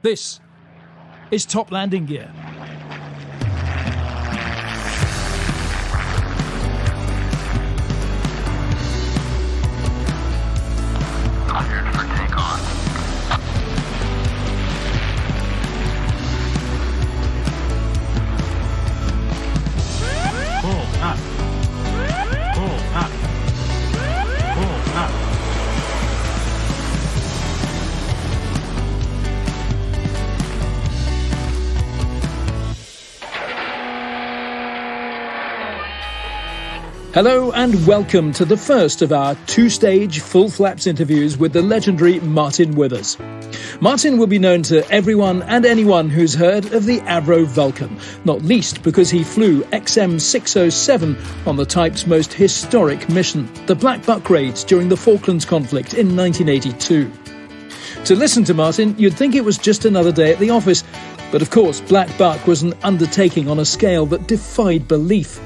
This is Top Landing Gear. Cleared for takeoff. Pull up. Pull up. Pull up. Hello and welcome to the first of our two-stage full flaps interviews with the legendary Martin Withers. Martin will be known to everyone and anyone who's heard of the Avro Vulcan, not least because he flew XM607 on the type's most historic mission, the Black Buck raids during the Falklands Conflict in 1982. To listen to Martin, you'd think it was just another day at the office, but of course Black Buck was an undertaking on a scale that defied belief.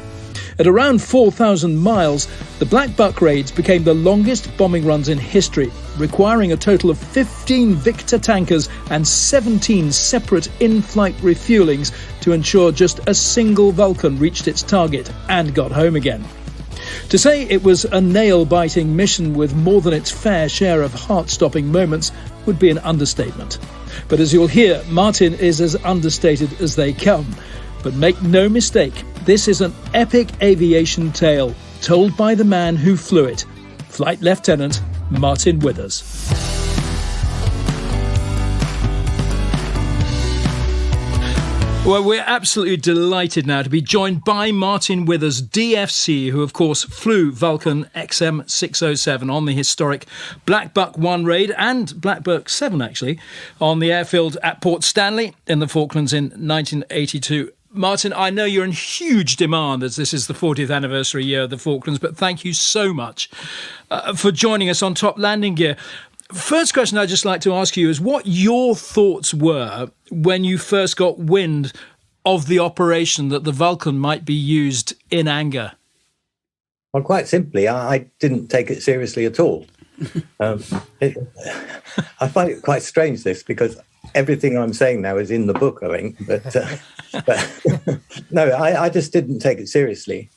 At around 4,000 miles, the Black Buck raids became the longest bombing runs in history, requiring a total of 15 Victor tankers and 17 separate in-flight refuelings to ensure just a single Vulcan reached its target and got home again. To say it was a nail-biting mission with more than its fair share of heart-stopping moments would be an understatement. But as you'll hear, Martin is as understated as they come. But make no mistake, this is an epic aviation tale told by the man who flew it, Flight Lieutenant Martin Withers. Well, we're absolutely delighted now to be joined by Martin Withers, DFC, who of course flew Vulcan XM607 on the historic Black Buck 1 raid and Black Buck 7 actually on the airfield at Port Stanley in the Falklands in 1982. Martin, I know you're in huge demand as this is the 40th anniversary year of the Falklands, but thank you so much for joining us on Top Landing Gear. First question I'd just like to ask you is what your thoughts were when you first got wind of the operation that the Vulcan might be used in anger? Well, quite simply, I didn't take it seriously at all. I find it quite strange, this, because everything I'm saying now is in the book, I think. But no, I just didn't take it seriously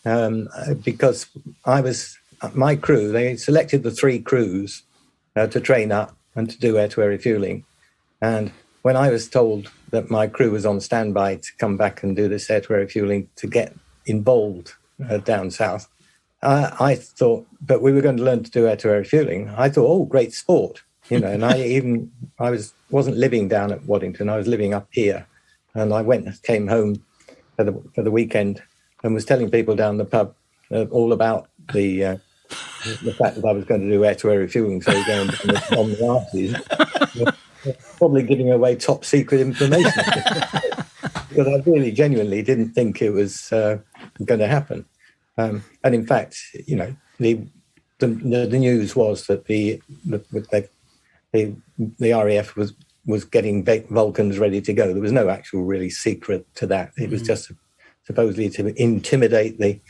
because my crew, they selected the 3 crews to train up and to do air-to-air refueling. And when I was told that my crew was on standby to come back and do this air-to-air refueling to get involved down south, I thought, but we were going to learn to do air-to-air refueling. I thought, oh, great sport, you know. And I wasn't living down at Waddington. I was living up here, and I came home for the weekend and was telling people down the pub all about the fact that I was going to do air-to-air refueling. So going on the arses, probably giving away top secret information because I really genuinely didn't think it was going to happen. And in fact, you know, the news was that the RAF was getting Vulcans ready to go. There was no actual really secret to that. It was just supposedly to intimidate the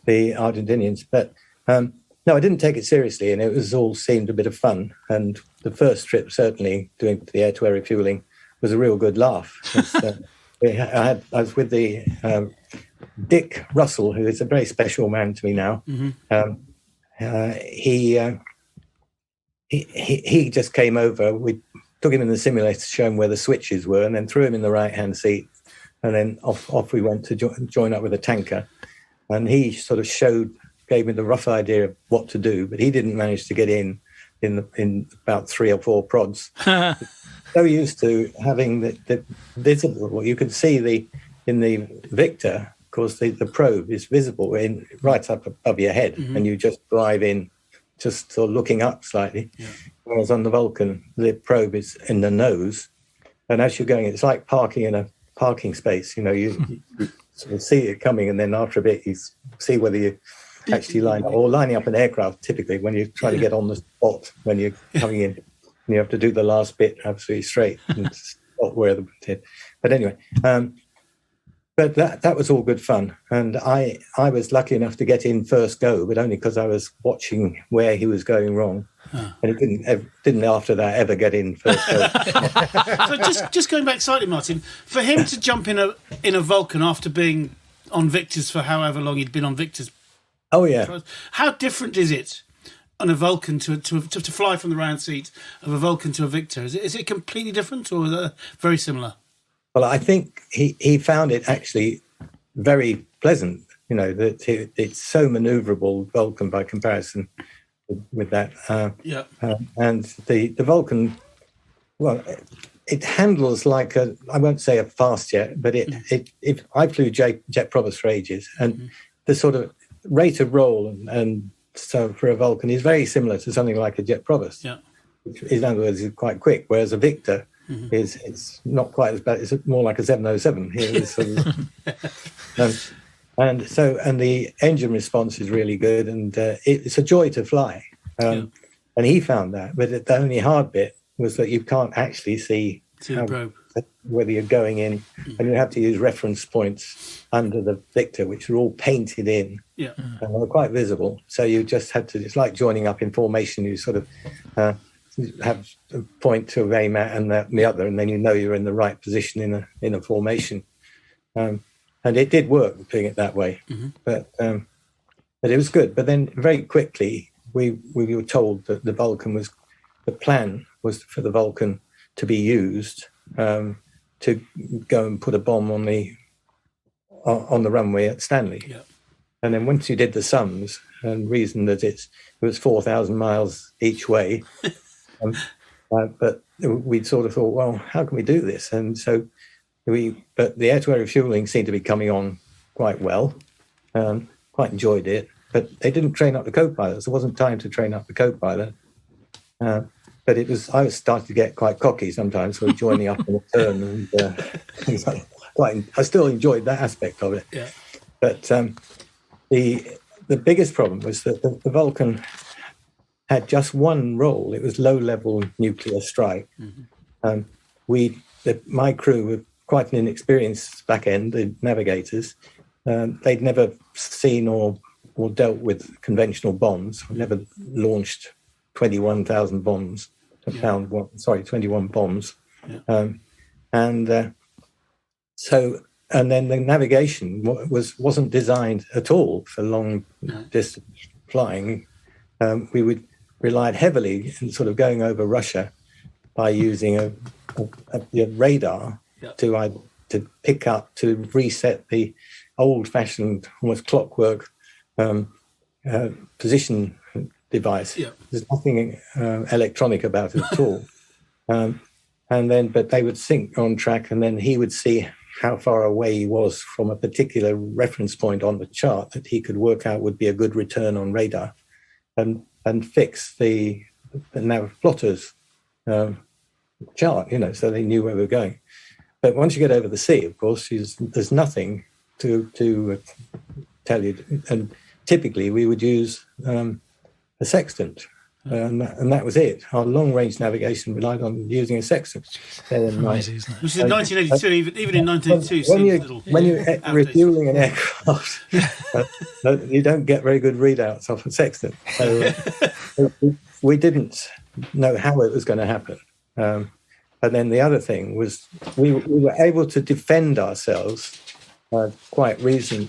Argentinians. But no, I didn't take it seriously, and it was all seemed a bit of fun. And the first trip, certainly doing the air-to-air refueling, was a real good laugh. I was with the Dick Russell, who is a very special man to me now. He just came over. We took him in the simulator to show him where the switches were, and then threw him in the right-hand seat. And then off we went to join up with a tanker. And he sort of gave me the rough idea of what to do, but he didn't manage to get in about 3 or 4 prods. So used to having the visible, you can see in the Victor, of course, the probe is visible right up above your head, and you just drive in, just sort of looking up slightly. Yeah. Whereas on the Vulcan, the probe is in the nose, and as you're going, it's like parking in a parking space. You know, you sort of see it coming, and then after a bit, you see whether you actually lining up an aircraft. Typically, when you try to get on the spot when you're coming in, and you have to do the last bit absolutely straight and spot where the hit. But anyway, but that was all good fun, and I was lucky enough to get in first go, but only because I was watching where he was going wrong. and it didn't after that ever get in first. So just going back slightly, Martin, for him to jump in a Vulcan after being on Victors for however long he'd been on Victors. Oh yeah. How different is it on a Vulcan to fly from the round seat of a Vulcan to a Victor? Is it completely different or very similar? Well, I think he found it actually very pleasant. That it's so manoeuvrable, Vulcan, by comparison with that. And the Vulcan, well, it handles like I won't say a fast jet, but I flew jet provost for ages, and the sort of rate of roll and so for a Vulcan is very similar to something like a jet provost. Yeah. Which in other words is quite quick, whereas a Victor it's not quite as bad. It's more like a 707 here. And the engine response is really good, and it's a joy to fly. And he found that, but the only hard bit was that you can't actually see whether you're going in, and you have to use reference points under the Victor, which are all painted in, and they're quite visible. So you just had to. It's like joining up in formation. You sort of have a point to aim at and the other, and then you're in the right position in a formation. And it did work doing it that way, but it was good. But then very quickly we were told that the plan was for the Vulcan to be used to go and put a bomb on the runway at Stanley. Yeah. And then once you did the sums and reasoned that it was 4,000 miles each way, but we sort of thought, well, how can we do this? And so but the air-to-air refueling seemed to be coming on quite well. Quite enjoyed it, but they didn't train up the co-pilots. There wasn't time to train up the co-pilot. But I was starting to get quite cocky sometimes, sort of joining up in a turn, and I still enjoyed that aspect of it. Yeah. But the biggest problem was that the Vulcan had just one role. It was low-level nuclear strike. My crew were quite an inexperienced back end, the navigators. They'd never seen or dealt with conventional bombs. Never launched 21,000 bombs. 21 bombs. Yeah. And then the navigation wasn't designed at all for long distance flying. We relied heavily in sort of going over Russia by using a radar to pick up, to reset the old-fashioned, almost clockwork position device. Yeah. There's nothing electronic about it at all. But they would sync on track, and then he would see how far away he was from a particular reference point on the chart that he could work out would be a good return on radar, and fix the nav plotters chart, so they knew where we were going. But once you get over the sea, of course, there's nothing to tell you. And typically we would use a sextant, and that was it. Our long-range navigation relied on using a sextant. Which is in 1982, even in 1982. When you're refueling an aircraft, you don't get very good readouts off a sextant. So we didn't know how it was going to happen. And then the other thing was we were able to defend ourselves quite easily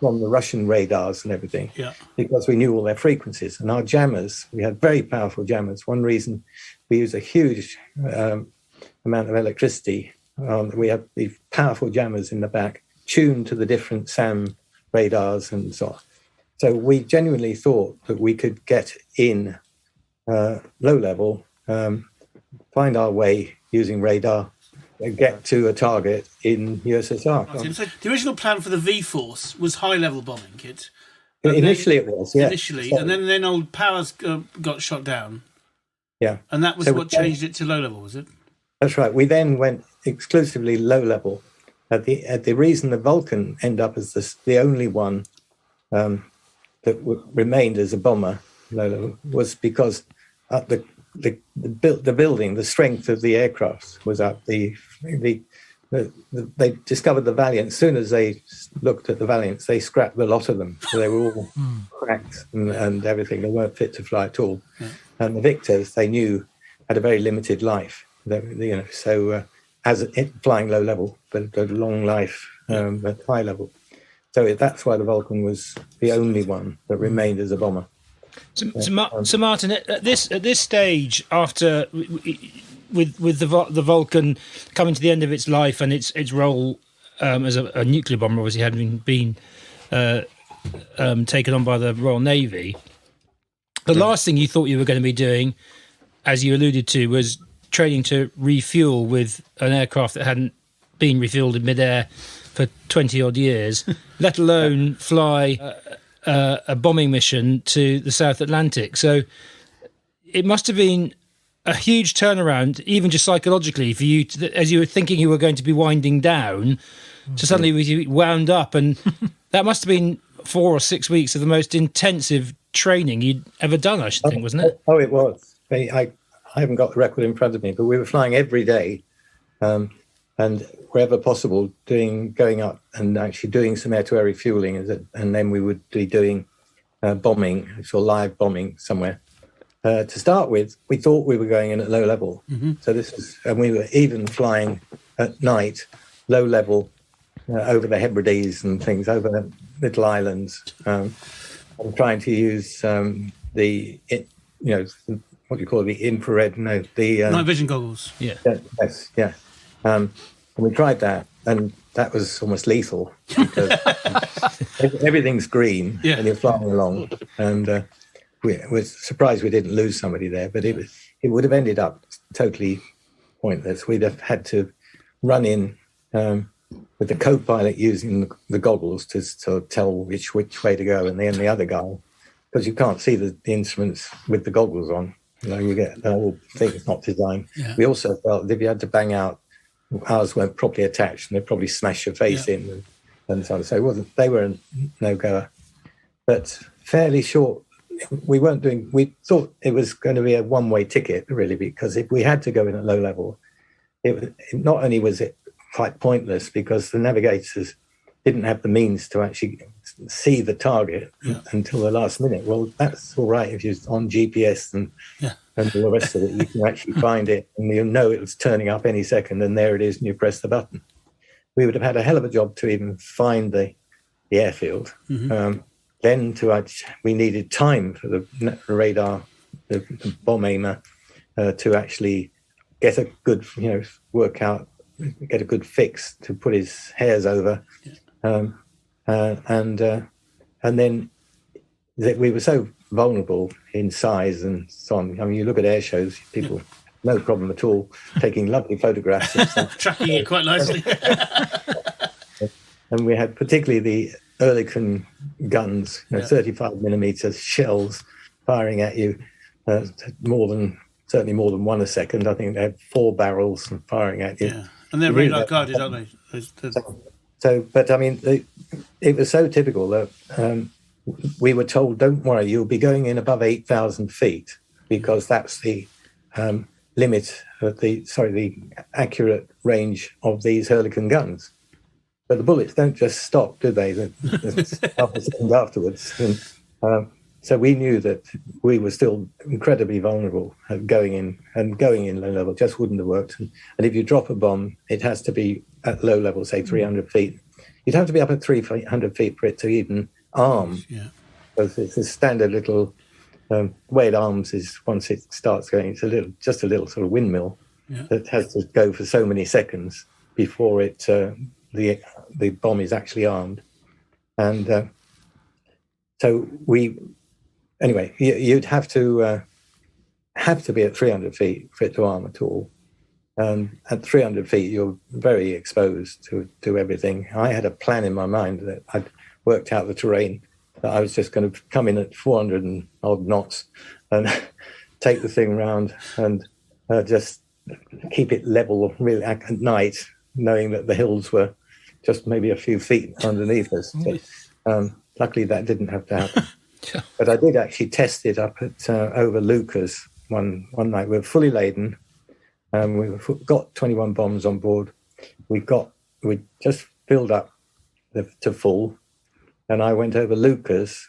from the Russian radars and everything, because we knew all their frequencies. And our jammers, we had very powerful jammers. One reason we use a huge amount of electricity, we have these powerful jammers in the back, tuned to the different SAM radars and so on. So we genuinely thought that we could get in low level, find our way using radar, and get to a target in USSR. So the original plan for the V-Force was high-level bombing, Kit. Initially it was, yeah. Initially, so, and then old Powers got shot down. Yeah. And that was what changed it to low-level, was it? That's right. We then went exclusively low-level. The reason the Vulcan ended up as the only one that remained as a bomber low-level was because the building, the strength of the aircraft was up. The they discovered the Valiant. As soon as they looked at the Valiants, they scrapped the lot of them. So they were all cracked and everything. They weren't fit to fly at all. Yeah. And the Victors, they knew, had a very limited life. So as flying low level, but a long life at high level. So that's why the Vulcan was the only one that remained as a bomber. So Martin, at this stage, after with the Vulcan coming to the end of its life and its role as a nuclear bomber, obviously having been taken on by the Royal Navy, the last thing you thought you were going to be doing, as you alluded to, was training to refuel with an aircraft that hadn't been refueled in midair for 20 odd years, let alone fly a bombing mission to the South Atlantic. So it must have been a huge turnaround, even just psychologically, for you, as you were thinking you were going to be winding down, to suddenly you wound up. And that must have been 4 or 6 weeks of the most intensive training you'd ever done, I should think, wasn't it? Oh, it was. I haven't got the record in front of me, but we were flying every day, and wherever possible, going up and actually doing some air-to-air refueling, and then we would be doing bombing, so live bombing somewhere. To start with, we thought we were going in at low level. Mm-hmm. So and we were even flying at night, low level, over the Hebrides and things, over the little islands. I'm trying to use what do you call it, the infrared? No, the night vision goggles. Yeah. Yes, yeah. And we tried that, and that was almost lethal because everything's green and you're flying along. And we were surprised we didn't lose somebody there, but it would have ended up totally pointless. We'd have had to run in with the co-pilot using the goggles to sort of tell which way to go, and then the other guy, because you can't see the instruments with the goggles on. You get the whole thing is not designed. Yeah. We also felt if you had to bang out, ours weren't properly attached, and they'd probably smash your face in and so on. So they were a no-goer. But fairly short, we thought it was going to be a one-way ticket, really, because if we had to go in at low level, it not only was it quite pointless because the navigators didn't have the means to actually see the target until the last minute. Well, that's all right if you're on GPS and the rest of it. You can actually find it, and you know it was turning up any second, and there it is, and you press the button. We would have had a hell of a job to even find the airfield. Mm-hmm. Then we needed time for the radar, the bomb aimer, to actually get a good, get a good fix to put his hairs over. And then we were so vulnerable in size and so on. I mean, you look at air shows, people, no problem at all, taking lovely photographs and stuff. Tracking it quite nicely. And we had particularly the Ehrlichen guns, 35 millimeter shells firing at you, certainly more than one a second. I think they had 4 barrels firing at you. Yeah. And they're radar guarded, aren't they? But I mean, it was so typical that we were told, don't worry, you'll be going in above 8,000 feet because that's the limit of the accurate range of these Ehrlichen guns. But the bullets don't just stop, do they? Half a second afterwards. And, so we knew that we were still incredibly vulnerable at going in low level just wouldn't have worked. And if you drop a bomb, it has to be at low level, say 300 feet. You'd have to be up at 300 feet for it to even arm. Yeah. Because it's a standard little way it arms is once it starts going, it's just a little sort of windmill that has to go for so many seconds before it the bomb is actually armed. And so anyway, you'd have to be at 300 feet for it to arm at all. At 300 feet, you're very exposed to everything. I had a plan in my mind that I'd worked out the terrain, that I was just going to come in at 400 and odd knots and take the thing round and just keep it level really at night, knowing that the hills were just maybe a few feet underneath us. But, luckily, that didn't have to happen. But I did actually test it up at over Lucas one night. We were fully laden. We got 21 bombs on board, we just filled up to full, and I went over Lucas,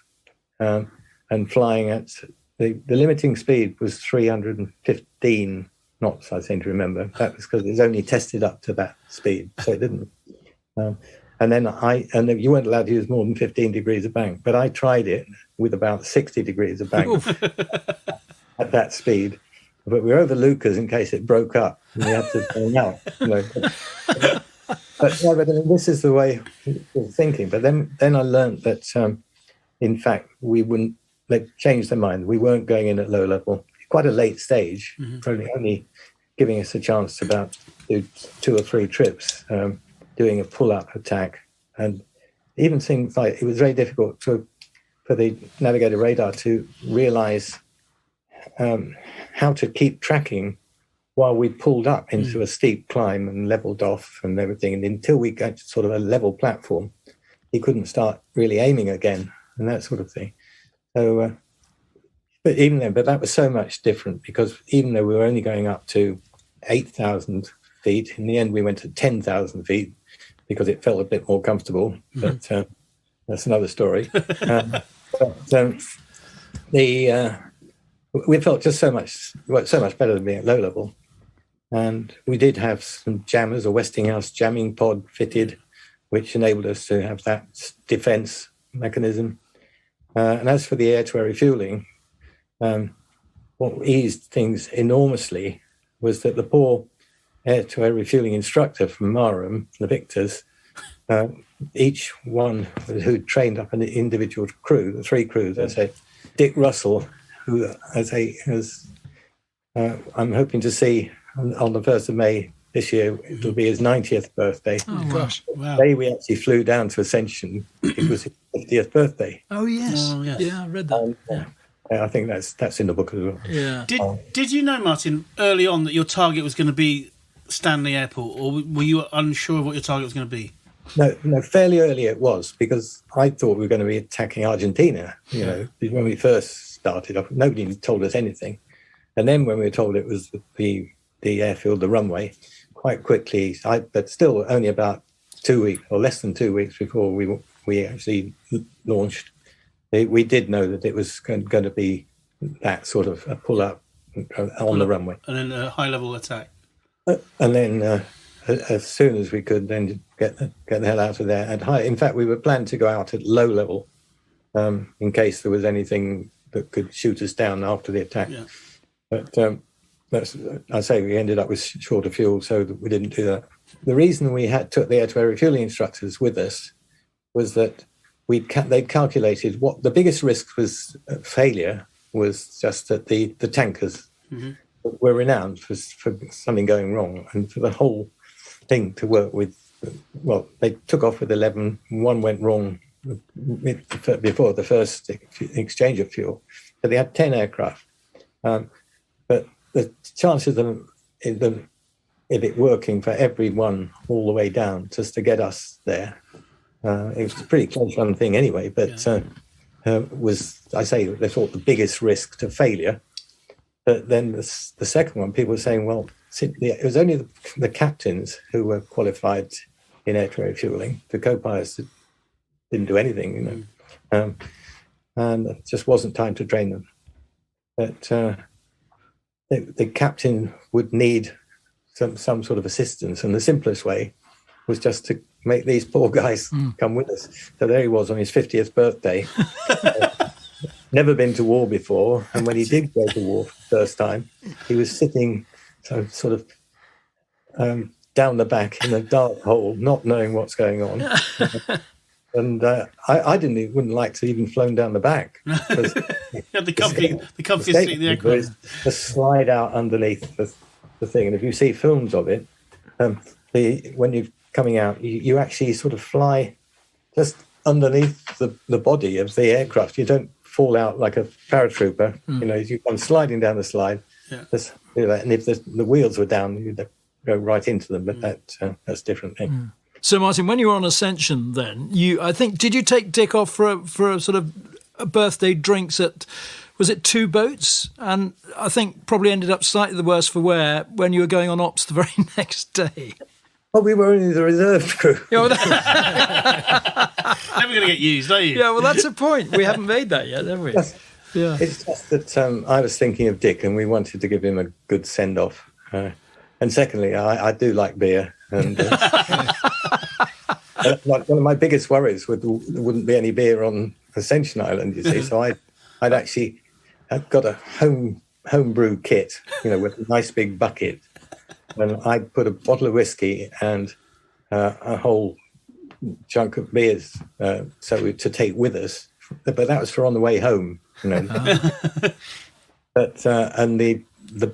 and flying at the limiting speed was 315 knots, I seem to remember. That was because it was only tested up to that speed, so it didn't. And then you weren't allowed to use more than 15 degrees of bank, but I tried it with about 60 degrees of bank at that speed. But we were over Lucas in case it broke up, and we had to turn out. But I mean, this is the way of thinking. But then I learned that, in fact, they changed their mind. We weren't going in at low level. Quite a late stage, probably only giving us a chance to about do 2 or 3 trips, doing a pull-up attack. And even things like, it was very difficult for the navigator radar to realize how to keep tracking while we pulled up into a steep climb and leveled off and everything. And until we got sort of a level platform, he couldn't start really aiming again and that sort of thing. So, but that was so much different, because even though we were only going up to 8,000 feet, in the end we went to 10,000 feet because it felt a bit more comfortable. But that's another story. We felt just so much better than being at low level. And we did have some jammers, a Westinghouse jamming pod fitted, which enabled us to have that defense mechanism. And as for the air-to-air refueling, what eased things enormously was that the poor air-to-air refueling instructor from Marham, the Victors, each one who trained up an individual crew, the 3 crews, I say, Dick Russell, who I'm hoping to see on the 1st of May this year. It'll be his 90th birthday. Oh, gosh. Wow. The day we actually flew down to Ascension, it was his 50th birthday. Oh, yes. Oh, yes. Yeah, I read that. I think that's in the book as well. Yeah. Did you know, Martin, early on that your target was going to be Stanley Airport, or were you unsure of what your target was going to be? No, fairly early it was, because I thought we were going to be attacking Argentina. When we first started off, nobody told us anything. And then when we were told it was the airfield, the runway, quite quickly, but still only about 2 weeks or less than 2 weeks before we actually launched, we did know that it was going to be that sort of a pull-up on the runway. And then a high-level attack. And then as soon as we could, then get the hell out of there. In fact, we were planned to go out at low level in case there was anything that could shoot us down after the attack. Yeah. But we ended up with shorter fuel, so that we didn't do that. The reason we took the air-to-air refueling instructors with us was that they'd calculated what the biggest risk was failure was just that the tankers were renowned for something going wrong, and for the whole thing to work with. Well, they took off with 11. One went wrong before the first exchange of fuel, but they had 10 aircraft. But the chances of it working for everyone all the way down just to get us there, it was a pretty close run thing anyway. But was, I say, they thought the biggest risk to failure. But then the second one, people were saying, well, it was only the captains who were qualified in air-to-air refueling. The co-pilots didn't do anything, and it just wasn't time to train them. But the captain would need some sort of assistance, and the simplest way was just to make these poor guys come with us. So there he was on his 50th birthday. Never been to war before, and when he did go to war for the first time, he was sitting sort of down the back in a dark hole, not knowing what's going on. And I wouldn't like to even flown down the back. the comfy seat in the aircraft. The slide out underneath the thing, and if you see films of it, when you're coming out, you actually sort of fly just underneath the body of the aircraft. You don't fall out like a paratrooper. I'm sliding down the slide. Yeah. Just do that. And if the wheels were down, you'd go right into them. But that's a different thing. So, Martin, when you were on Ascension, then did you take Dick off for a sort of a birthday drinks at? Was it 2 boats? And I think probably ended up slightly the worse for wear when you were going on ops the very next day. Oh, we were only the reserve crew. Yeah, well, Never going to get used, are you? yeah, well, that's the point. We haven't made that yet, have we? Yeah. It's just that I was thinking of Dick, and we wanted to give him a good send-off. And secondly, I do like beer, and like one of my biggest worries there wouldn't be any beer on Ascension Island. You see, so I'd got a homebrew kit, with a nice big bucket, and I'd put a bottle of whiskey and a whole chunk of beers, to take with us. But that was for on the way home, But and the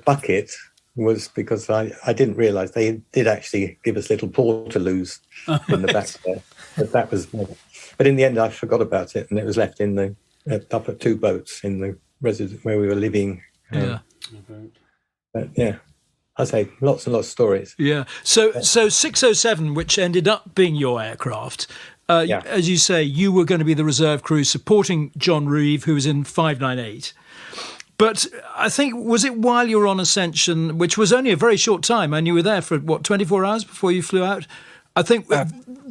bucket was because I didn't realise they did actually give us little portaloos in the back there. But that was, but in the end I forgot about it, and it was left in the up at 2 boats in the residence where we were living. But yeah, I say lots and lots of stories. Yeah. So 607, which ended up being your aircraft. As you say, you were going to be the reserve crew supporting John Reeve, who was in 598. But I think, was it while you were on Ascension, which was only a very short time, and you were there for, 24 hours before you flew out? I think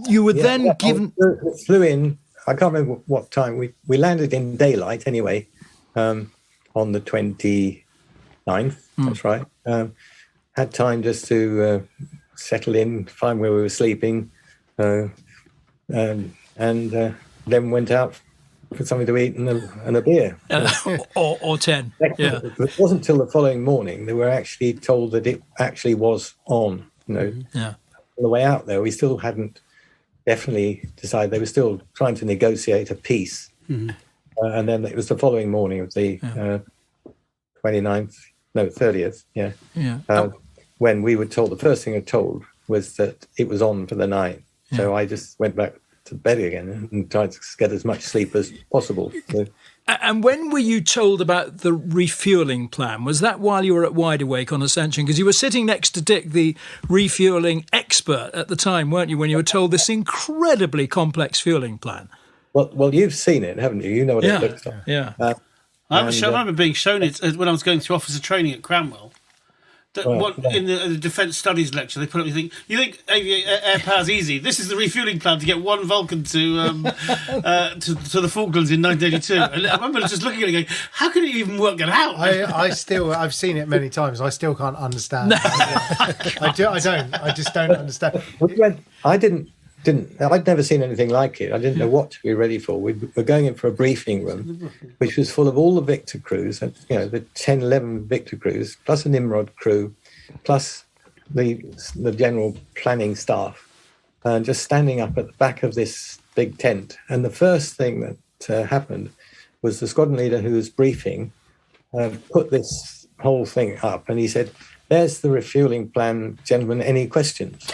you were given... We flew in, I can't remember what time. We landed in daylight anyway, on the 29th, that's right. Had time just to settle in, find where we were sleeping, and then went out for something to eat and a beer. or 10. Yeah. It wasn't until the following morning they were actually told that it actually was on. On the way out there, we still hadn't definitely decided. They were still trying to negotiate a peace. And then it was the following morning of the 30th, when we were told, the first thing I told was that it was on for the night. So I just went back to bed again and tried to get as much sleep as possible. So, and when were you told about the refueling plan? Was that while you were at Wide Awake on Ascension? Because you were sitting next to Dick, the refueling expert at the time, weren't you, when you were told this incredibly complex fueling plan? Well, you've seen it, haven't you? You know what it looks like. Yeah. I remember being shown it when I was going through officer training at Cranwell. In the defence studies lecture, they put up. You think air power's easy? This is the refueling plan to get one Vulcan to the Falklands in 1982. And I remember just looking at it, going, "How can it even work that out?" I've seen it many times. I still can't understand. I just don't understand. I'd never seen anything like it. I didn't know what to be ready for. We were going in for a briefing room, which was full of all the Victor crews, the 10, 11 Victor crews, plus a Nimrod crew, plus the general planning staff, and just standing up at the back of this big tent. And the first thing that happened was the squadron leader who was briefing put this whole thing up, and he said, "There's the refueling plan, gentlemen. Any questions?"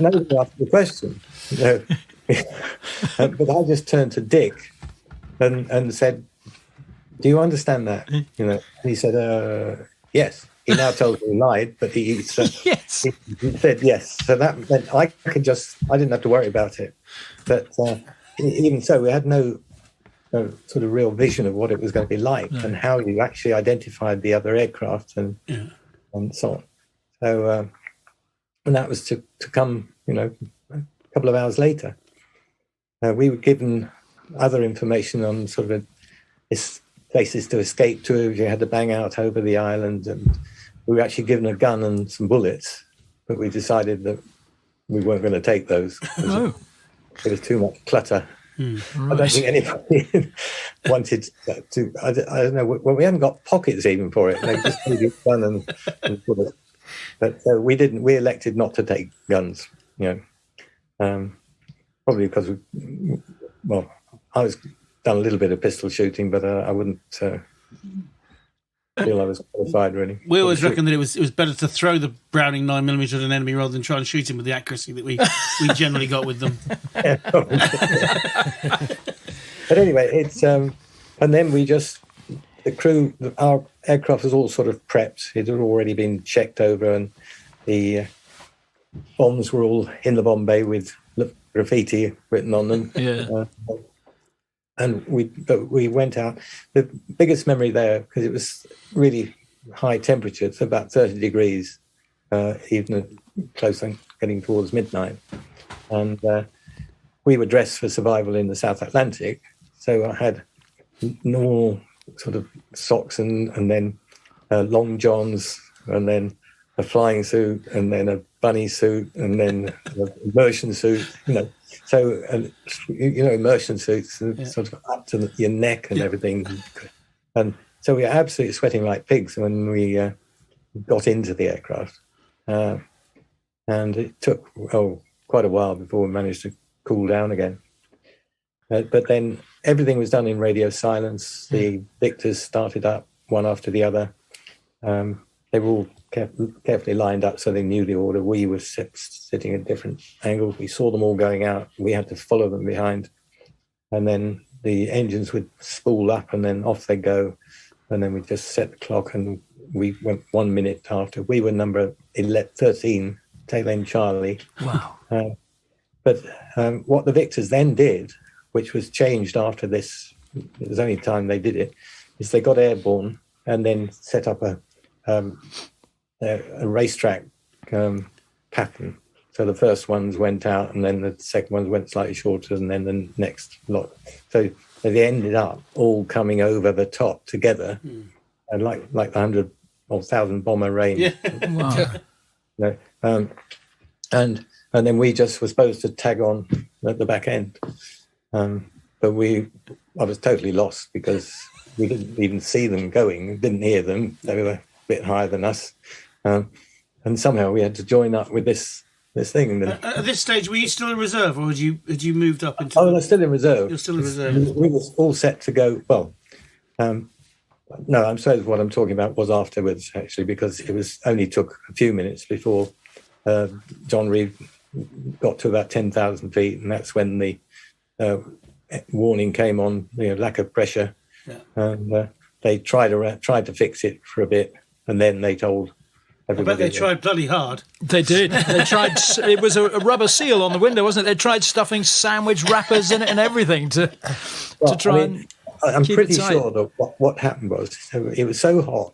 Nobody asked the question. But I just turned to Dick and said, "Do you understand that?" And he said, "Yes." He now tells me he lied, but he said yes. He said yes. So that meant I didn't have to worry about it. But even so, we had no sort of real vision of what it was going to be like and how you actually identified the other aircraft and so on. So. And that was to come, a couple of hours later. We were given other information on sort of places to escape to if you had to bang out over the island. And we were actually given a gun and some bullets, but we decided that we weren't going to take those. There was too much clutter. Right. I don't think anybody wanted to. I don't know. Well, we haven't got pockets even for it. They just gave you a gun and bullets. But we didn't. We elected not to take guns. Probably because I was done a little bit of pistol shooting, but I wouldn't feel I was qualified really. We always reckon that it was better to throw the Browning 9mm at an enemy rather than try and shoot him with the accuracy that we generally got with them. But anyway, it's and then we just. The crew, our aircraft was all sort of prepped. It had already been checked over, and the bombs were all in the bomb bay with graffiti written on them. Yeah. And we went out. The biggest memory there, because it was really high temperature, it's about 30 degrees, even close on getting towards midnight. And we were dressed for survival in the South Atlantic. So I had normal sort of socks and then long johns, and then a flying suit, and then a bunny suit, and then an immersion suit, So, immersion suits sort of up to your neck and everything. And so we were absolutely sweating like pigs when we got into the aircraft. And it took, quite a while before we managed to cool down again. But then everything was done in radio silence. The Victors started up one after the other. They were all carefully lined up so they knew the order. We were sitting at different angles. We saw them all going out. We had to follow them behind. And then the engines would spool up and then off they go. And then we just set the clock and we went 1 minute after. We were number 13, tail end Charlie. Wow. But what the Victors then did, which was changed after this, it was only time they did it, is they got airborne and then set up a racetrack pattern. So the first ones went out and then the second ones went slightly shorter and then the next lot. So they ended up all coming over the top together and like the 100 or 1,000 bomber range. Wow. And then we just were supposed to tag on at the back end. But I was totally lost because we didn't even see them going, didn't hear them. They were a bit higher than us. And somehow we had to join up with this thing. At this stage, were you still in reserve, or had you moved up into? I was still in reserve. You're still in reserve. We were all set to go. Well, no, I'm sorry. What I'm talking about was afterwards, actually, because it was only took a few minutes before John Reed got to about 10,000 feet, and that's when the warning came on, lack of pressure. Yeah. And they tried to fix it for a bit, and then they told everybody. I bet they tried bloody hard. They did. They tried. It was a rubber seal on the window, wasn't it? They tried stuffing sandwich wrappers in it and everything to try and. I'm keep pretty it tight. sure that what happened was it was so hot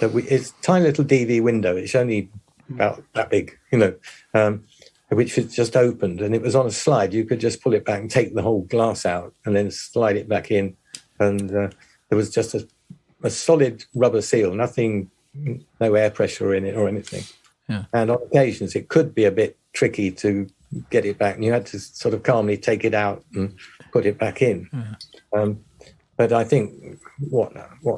that it's a tiny little DV window. It's only about that big, which was just opened, and it was on a slide. You could just pull it back and take the whole glass out, and then slide it back in. And there was just a solid rubber seal, no air pressure in it or anything. Yeah. And on occasions, it could be a bit tricky to get it back, and you had to sort of calmly take it out and put it back in. Yeah. But I think what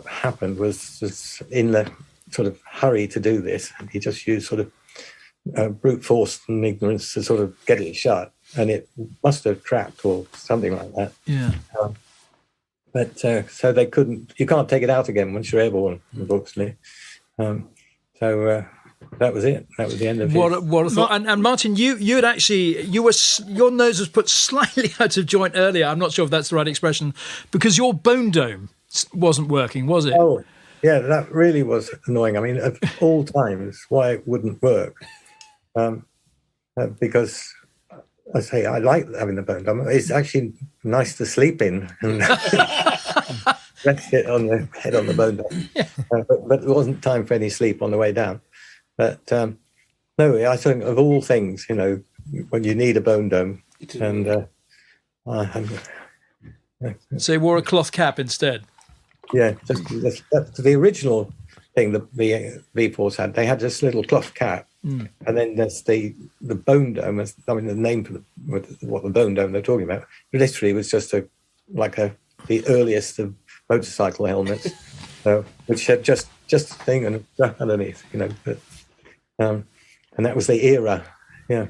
happened was just in the sort of hurry to do this, he just used sort of brute force and ignorance to sort of get it shut, and it must have trapped or something like that. Yeah. But so they couldn't. You can't take it out again once you're airborne, unfortunately. So that was it. That was the end of it. What a thought! And Martin, you had actually your nose was put slightly out of joint earlier. I'm not sure if that's the right expression, because your bone dome wasn't working, was it? Oh, yeah, that really was annoying. I mean, of all times, why it wouldn't work? Because I say I like having the bone dome. It's actually nice to sleep in and rest it on the head on the bone dome. Yeah. But there wasn't time for any sleep on the way down. But no, I think of all things, when you need a bone dome, and so you wore a cloth cap instead. Yeah, that's the original thing the V-Force had. They had this little cloth cap, and then there's the bone dome. I mean, the name for what the bone dome they're talking about literally was just the earliest of motorcycle helmets, which had just a thing and underneath, But, and that was the era. Yeah.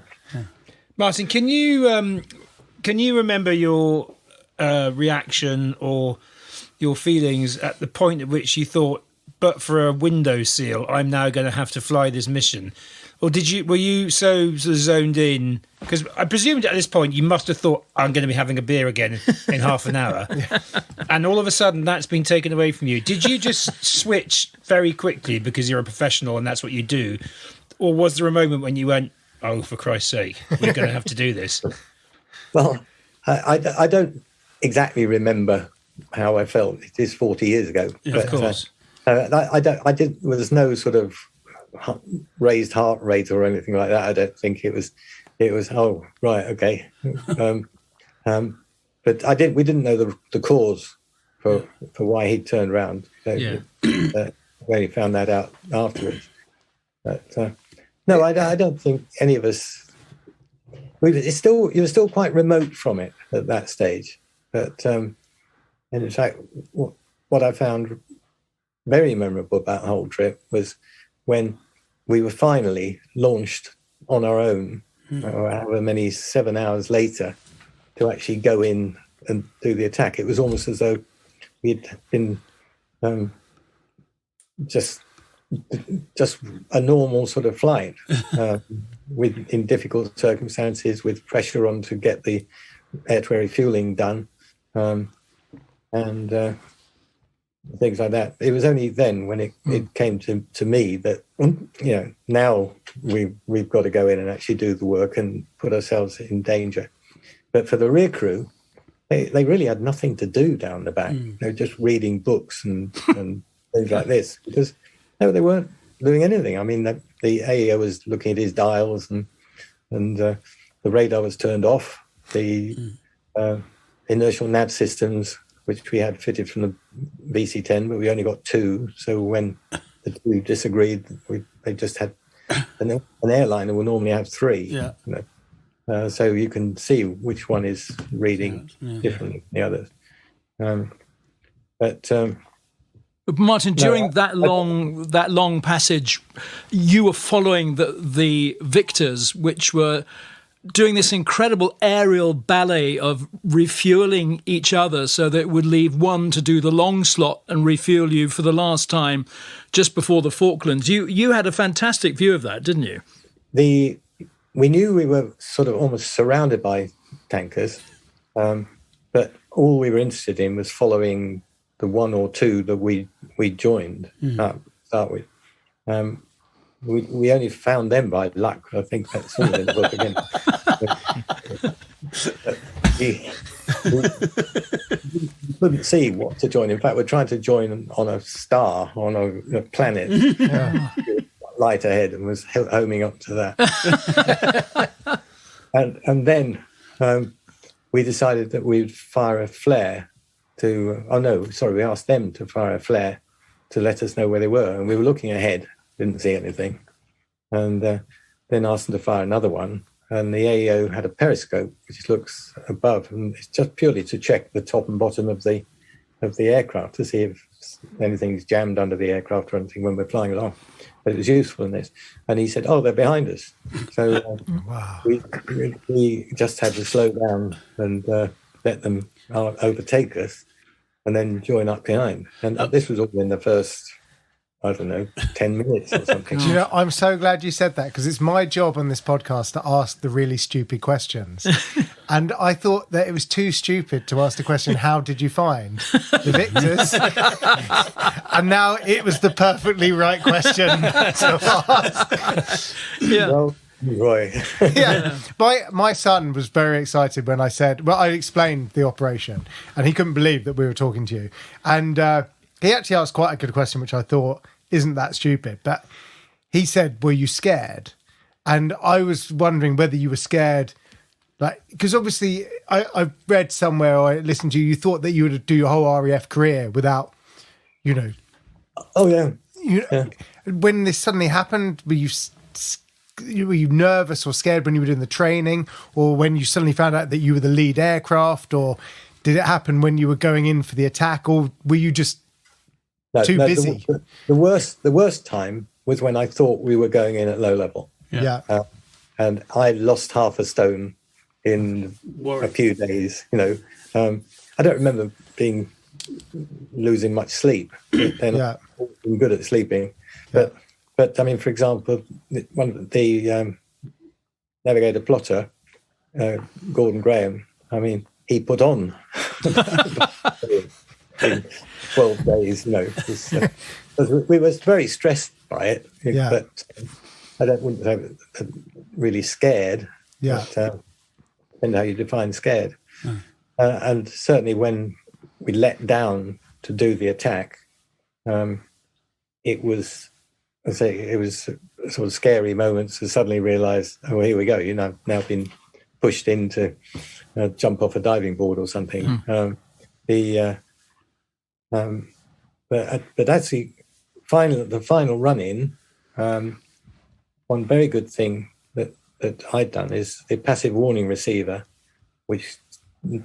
Martin, can you remember your reaction or your feelings at the point at which you thought, but for a window seal, I'm now going to have to fly this mission? Or were you so sort of zoned in? Because I presumed at this point you must have thought, I'm going to be having a beer again in half an hour. And all of a sudden that's been taken away from you. Did you just switch very quickly because you're a professional and that's what you do? Or was there a moment when you went, oh, for Christ's sake, we're going to have to do this? Well, I don't exactly remember how I felt. It is 40 years ago. Yeah, but, of course. There was no sort of raised heart rate or anything like that. I don't think it was. Oh, right, okay. But we didn't know the cause for why he'd turned around. We only found that out afterwards. But no, I don't think any of us. You were still quite remote from it at that stage. But and in fact, what I found very memorable about the whole trip was when we were finally launched on our own, or however many 7 hours later, to actually go in and do the attack. It was almost as though we'd been just a normal sort of flight in difficult circumstances, with pressure on to get the air-to-air refueling done, and things like that. It was only then when it came to me that now we've got to go in and actually do the work and put ourselves in danger. But for the rear crew, they really had nothing to do down the back. They were just reading books and things like this, because they weren't doing anything. I mean, the AEO was looking at his dials, and the radar was turned off. The inertial nav systems, which we had fitted from the VC-10, but we only got 2. So when the 2 disagreed, they just had an airliner will normally have 3. Yeah. So you can see which one is reading differently than the others. But Martin, during that long passage, you were following the victors, which were doing this incredible aerial ballet of refueling each other, so that it would leave one to do the long slot and refuel you for the last time just before the Falklands. You had a fantastic view of that, didn't you? We knew we were sort of almost surrounded by tankers, but all we were interested in was following the 1 or 2 that we joined to start with. We only found them by luck. I think that's all in the book again. We couldn't see what to join. In fact, we're trying to join on a star, on a planet. Light ahead, and was homing up to that. and then we decided that we'd fire a flare we asked them to fire a flare to let us know where they were. And we were looking ahead, didn't see anything. And then asked them to fire another one. And the AEO had a periscope, which looks above, and it's just purely to check the top and bottom of the aircraft to see if anything's jammed under the aircraft or anything when we're flying along. But it was useful in this. And he said, "Oh, they're behind us." So Wow. we just had to slow down and let them overtake us, and then join up behind. And this was all in the first, 10 minutes or something. Do you know, I'm so glad you said that, because it's my job on this podcast to ask the really stupid questions. And I thought that it was too stupid to ask the question, how did you find the victors? And now it was the perfectly right question to ask. Yeah. Well, Roy. Yeah. My son was very excited when I said, I explained the operation, and he couldn't believe that we were talking to you. And he actually asked quite a good question, which I thought isn't that stupid. But he said, "Were you scared?" And I was wondering whether you were scared, because obviously I read somewhere, or I listened to you thought that you would do your whole RAF career without, Oh, yeah. When this suddenly happened, were you nervous or scared when you were doing the training, or when you suddenly found out that you were the lead aircraft, or did it happen when you were going in for the attack, or were you just too busy? The worst time was when I thought we were going in at low level. Yeah. And I lost half a stone in a few days. I don't remember losing much sleep. But then I'm good at sleeping. But I mean, for example, the navigator plotter, Gordon Graham, I mean, he put on in 12 days, we were very stressed by it, but I wouldn't say really scared. Yeah. But, depends how you define scared. And certainly when we let down to do the attack, it was I say it was sort of scary moments to suddenly realise, oh, here we go. Now been pushed in to jump off a diving board or something. But actually, the final run-in, one very good thing that I'd done is the passive warning receiver, which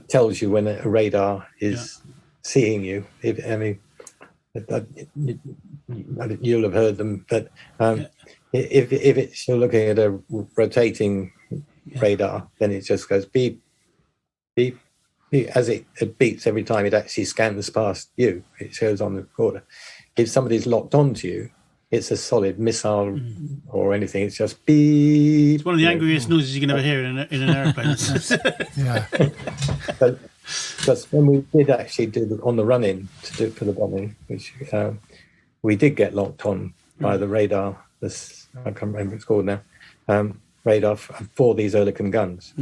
tells you when a radar is seeing you. You'll have heard them, but if you're looking at a rotating radar, then it just goes beep, beep, beep, as it beeps every time it actually scans past you. It shows on the recorder. If somebody's locked onto you, it's a solid missile or anything. It's just beep. It's one of the angriest noises you can ever hear in an airplane. Yeah. But because when we did actually do on the run-in to do for the bombing, which we did get locked on by the radar. This I can't remember what it's called now. Radar for these Oerlikon guns.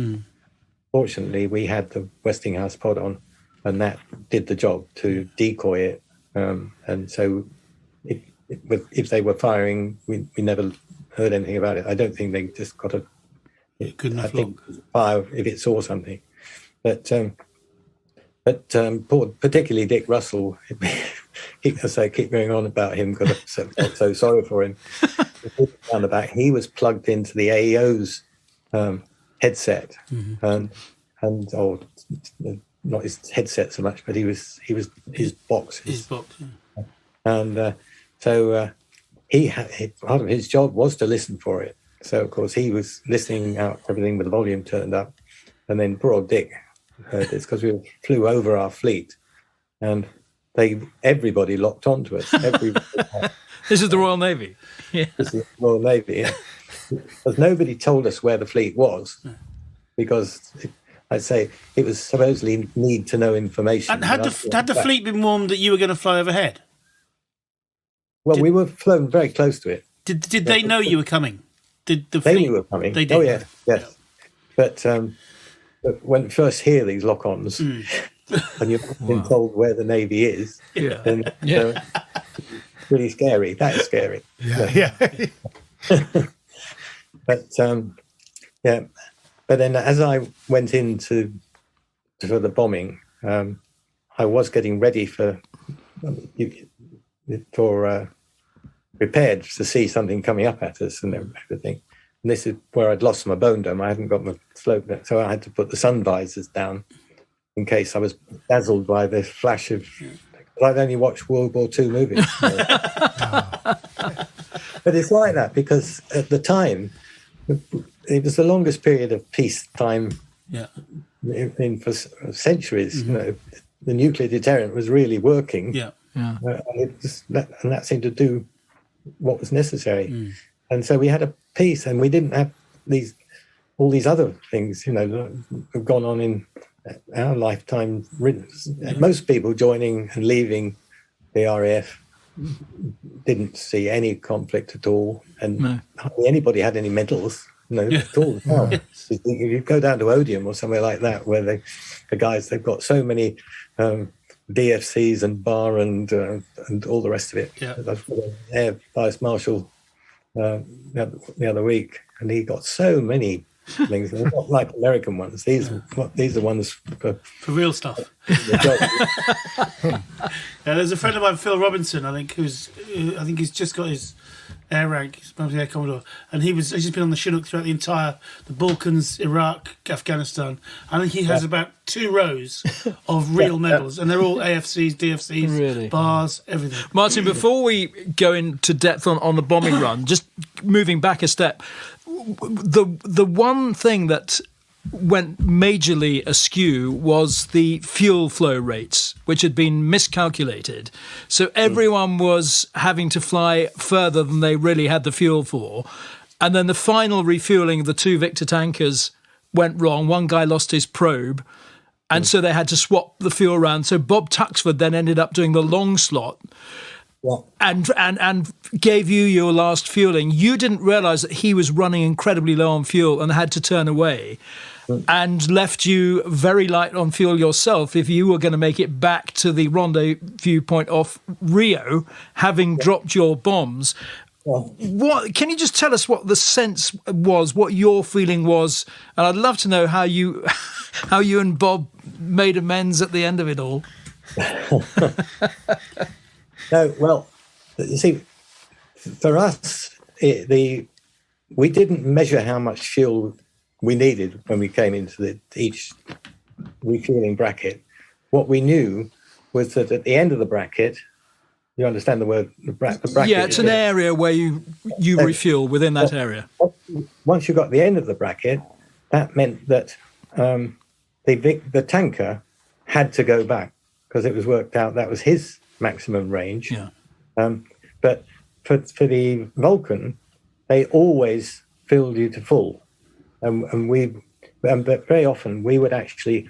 Fortunately, we had the Westinghouse pod on, and that did the job to decoy it. And so, if they were firing, we never heard anything about it. I don't think they just got a. I think fire if it saw something, but particularly Dick Russell. I keep going on about him because I felt so sorry for him. Down the back, he was plugged into the AEO's headset, and not his headset so much, but he was his box. His box. Yeah. And so part of his job was to listen for it. So of course he was listening out everything with the volume turned up, and then poor old Dick heard this because we flew over our fleet, and everybody locked onto us. This is the Royal Navy. Yeah. This is the Royal Navy. Yeah. Because nobody told us where the fleet was, because I'd say it was supposedly need to know information. And had the fleet been warned that you were going to fly overhead? Well, we were flown very close to it. Did they know you were coming? Did the they fleet? knew we were coming? They did. Oh yes. Yeah. But when you first hear these lock-ons, and you've been told where the Navy is, then it's really scary. That is scary. Yeah. But but then as I went into for the bombing, I was getting ready for prepared to see something coming up at us and everything. And this is where I'd lost my bone dome. I hadn't got my slope, so I had to put the sun visors down in case I was dazzled by the flash of. I'd only watched World War II movies. But it's like that because at the time, it was the longest period of peacetime for centuries. The nuclear deterrent was really working. And that seemed to do what was necessary. And so we had a peace, and we didn't have all these other things, that have gone on in our lifetime. Most people joining and leaving the RAF didn't see any conflict at all, and hardly anybody had any medals, at all. You go down to Odium or somewhere like that, where the guys, they've got so many DFCs and bar and all the rest of it. That's the Air Vice Marshal the other week, and he got so many things. They're not like American ones. These are ones for real stuff. There's a friend of mine, Phil Robinson, I think he's just got his air rank. He's the Air Commodore, and he's just been on the Chinook throughout the Balkans, Iraq, Afghanistan. I think he has about 2 rows of real medals, and they're all AFCs, DFCs, really? bars, everything. Martin, before we go into depth on the bombing run, just moving back a step, the one thing that went majorly askew was the fuel flow rates, which had been miscalculated. So everyone was having to fly further than they really had the fuel for. And then the final refueling of the 2 Victor tankers went wrong. One guy lost his probe, and so they had to swap the fuel around. So Bob Tuxford then ended up doing the long slot. And gave you your last fueling. You didn't realise that he was running incredibly low on fuel and had to turn away, and left you very light on fuel yourself if you were going to make it back to the rendezvous point off Rio, having dropped your bombs. What can you just tell us what the sense was, what your feeling was, and I'd love to know how you and Bob made amends at the end of it all. No, well, you see, for us, we didn't measure how much fuel we needed when we came into each refueling bracket. What we knew was that at the end of the bracket, you understand the word, the bracket? Yeah, it's an area where you refuel within that area. Once you got the end of the bracket, that meant that the tanker had to go back because it was worked out that was his maximum range. Yeah. But for the Vulcan, they always filled you to full, but very often we would actually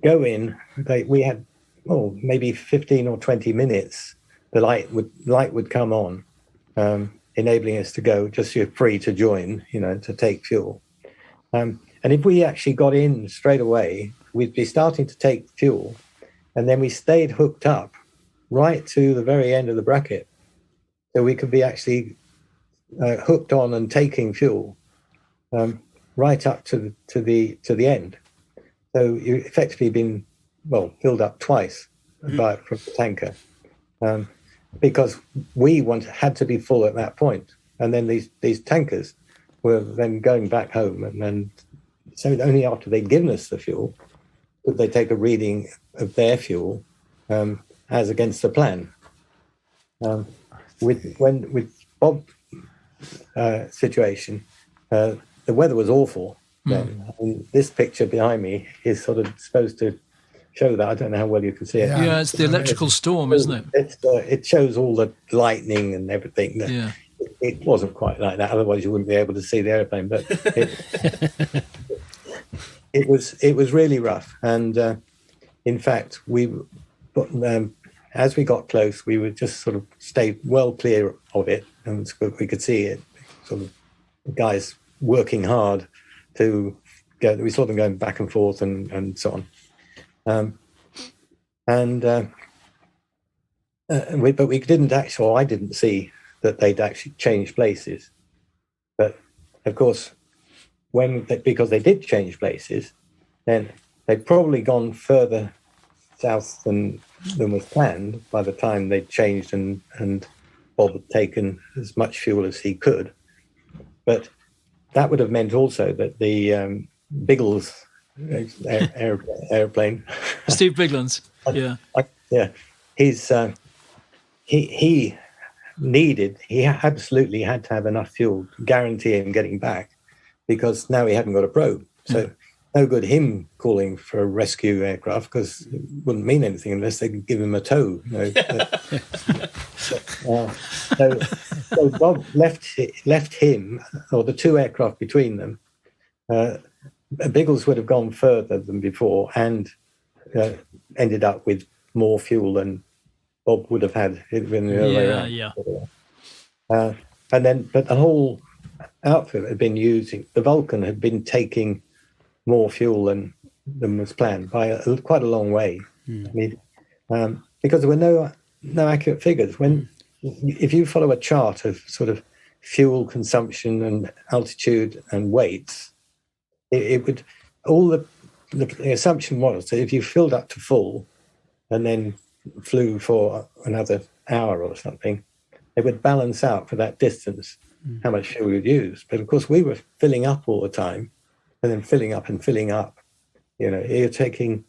go in. We had maybe 15 or 20 minutes. The light would come on, enabling us to go. Just you're free to join, to take fuel. And if we actually got in straight away, we'd be starting to take fuel, and then we stayed hooked up right to the very end of the bracket, so we could be actually hooked on and taking fuel right up to the end. So you effectively been filled up twice from the tanker, because we had to be full at that point, and then these tankers were then going back home, and so only after they'd given us the fuel would they take a reading of their fuel as against the plan. With Bob's situation, the weather was awful then. And this picture behind me is sort of supposed to show that. I don't know how well you can see it. Yeah, it's the electrical storm, isn't it? It shows all the lightning and everything. Yeah. It wasn't quite like that. Otherwise, you wouldn't be able to see the airplane. But it was really rough. And in fact, as we got close, we would just sort of stay well clear of it, and we could see it. Sort of the guys working hard to go. We saw them going back and forth and so on. But we didn't actually. Or I didn't see that they'd actually changed places. But of course, because they did change places, then they'd probably gone further south than was planned by the time they'd changed, and Bob had taken as much fuel as he could. But that would have meant also that the Biggles airplane, Steve Biglands, he absolutely had to have enough fuel to guarantee him getting back, because now he hadn't got a probe. So no good him calling for a rescue aircraft, because it wouldn't mean anything unless they could give him a tow. So Bob left him, or the two aircraft between them. Biggles would have gone further than before and ended up with more fuel than Bob would have had in the other way around. But the whole outfit had been using, the Vulcan had been taking more fuel than was planned by quite a long way. I mean, because there were no accurate figures. If you follow a chart of sort of fuel consumption and altitude and weights, it would the assumption was that if you filled up to full and then flew for another hour or something, it would balance out for that distance how much fuel you'd use. But of course, we were filling up all the time, and then filling up and filling up. You're taking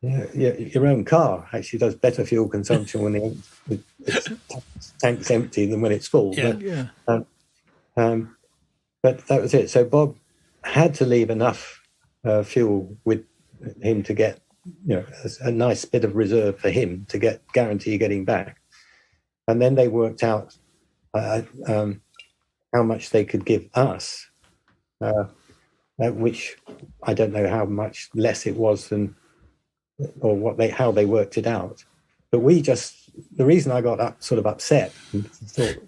your own car actually does better fuel consumption when its tank's empty than when it's full. But that was it. So Bob had to leave enough fuel with him to get a nice bit of reserve for him to guarantee getting back. And then they worked out how much they could give us, which I don't know how much less it was than, or how they worked it out. But the reason I got sort of upset and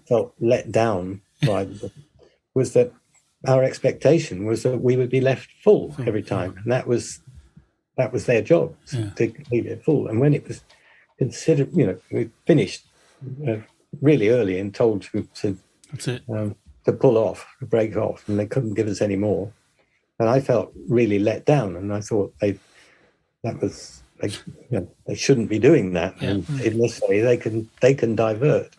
felt let down was that our expectation was that we would be left full every time, and that was their job, to leave it full. And when it was considered, we finished really early and told to That's it. To pull off, to break off, and they couldn't give us any more. And I felt really let down, and I thought they shouldn't be doing that. Yeah. And if necessary, they can divert.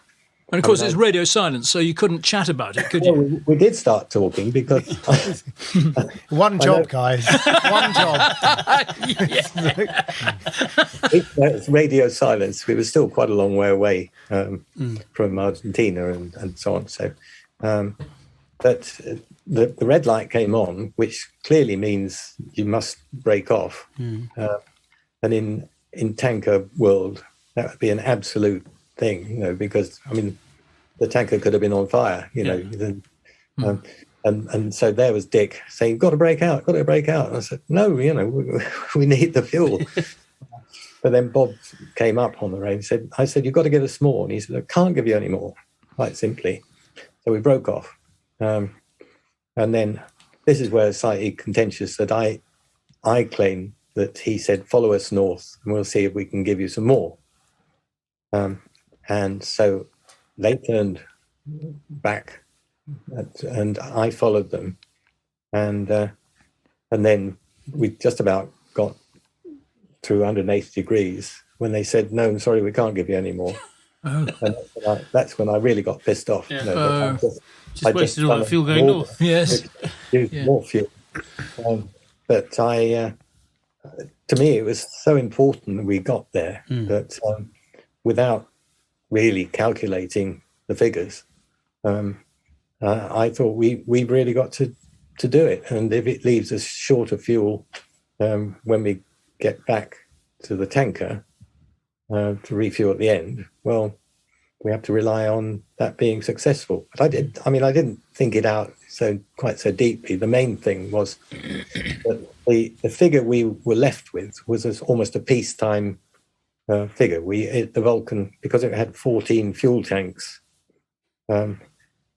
And of course, it's radio silence, so you couldn't chat about it, could you? Well, we did start talking because One job, guys. One job. it's radio silence. We were still quite a long way away from Argentina and so on. So, but the red light came on, which clearly means you must break off. And in tanker world, that would be an absolute thing, because I mean, the tanker could have been on fire, and so there was Dick saying, "Got to break out, got to break out." And I said, "No, we need the fuel." But then Bob came up on the range. I said, "You've got to give us more," and he said, "I can't give you any more," quite simply. So we broke off, and then this is where it's slightly contentious that I claim that he said, "Follow us north, and we'll see if we can give you some more." And so they turned back, and I followed them, and then we just about got through 180 degrees when they said, "No, I'm sorry, we can't give you any more." And that's when I really got pissed off. Yeah. Just wasted all that fuel going north. Yes. Used more fuel. But to me, it was so important that we got there that without really calculating the figures, I thought we really got to do it. And if it leaves us short of fuel when we get back to the tanker to refuel at the end, well, we have to rely on that being successful. But I didn't think it out quite so deeply. The main thing was that the figure we were left with was almost a peacetime figure. The Vulcan, because it had 14 fuel tanks,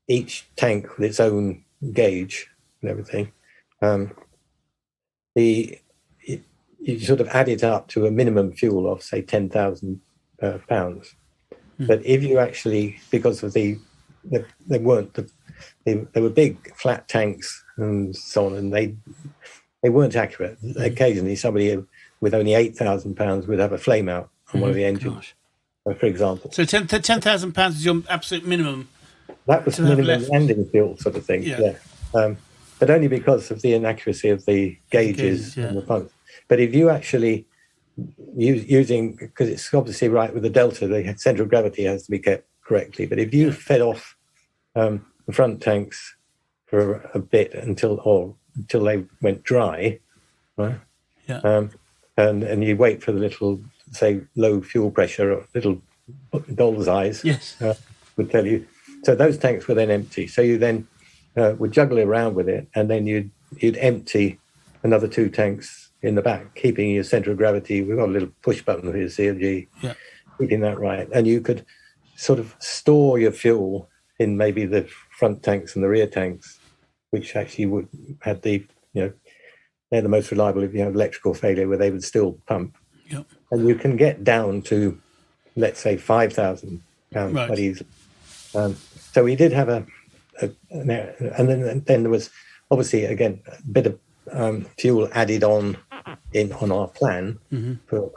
each tank with its own gauge and everything, you sort of add it up to a minimum fuel of, say, 10,000 pounds. But if you actually, because of they were big flat tanks and so on, and they weren't accurate. Occasionally, somebody with only 8,000 pounds would have a flame out on one of the engines, for example. So 10,000 pounds is your absolute minimum. That was minimum landing fuel sort of thing. Yeah. But only because of the inaccuracy of the gauges and the pumps. But if you actually using, because it's obviously right with the delta, the central gravity has to be kept correctly. But if you fed off the front tanks for a bit until they went dry, right? Yeah. And you wait for the little, say, low fuel pressure or little doll's eyes. Yes. Would tell you. So those tanks were then empty. So you then would juggle around with it, and then you'd empty another 2 tanks in the back, keeping your center of gravity. We've got a little push button for your CFG, keeping that right. And you could sort of store your fuel in maybe the front tanks and the rear tanks, which actually would have they're the most reliable if you have electrical failure, where they would still pump. Yep. And you can get down to, let's say, 5,000 pounds quite easily. So we did have and then there was obviously, again, a bit of fuel added on our plan for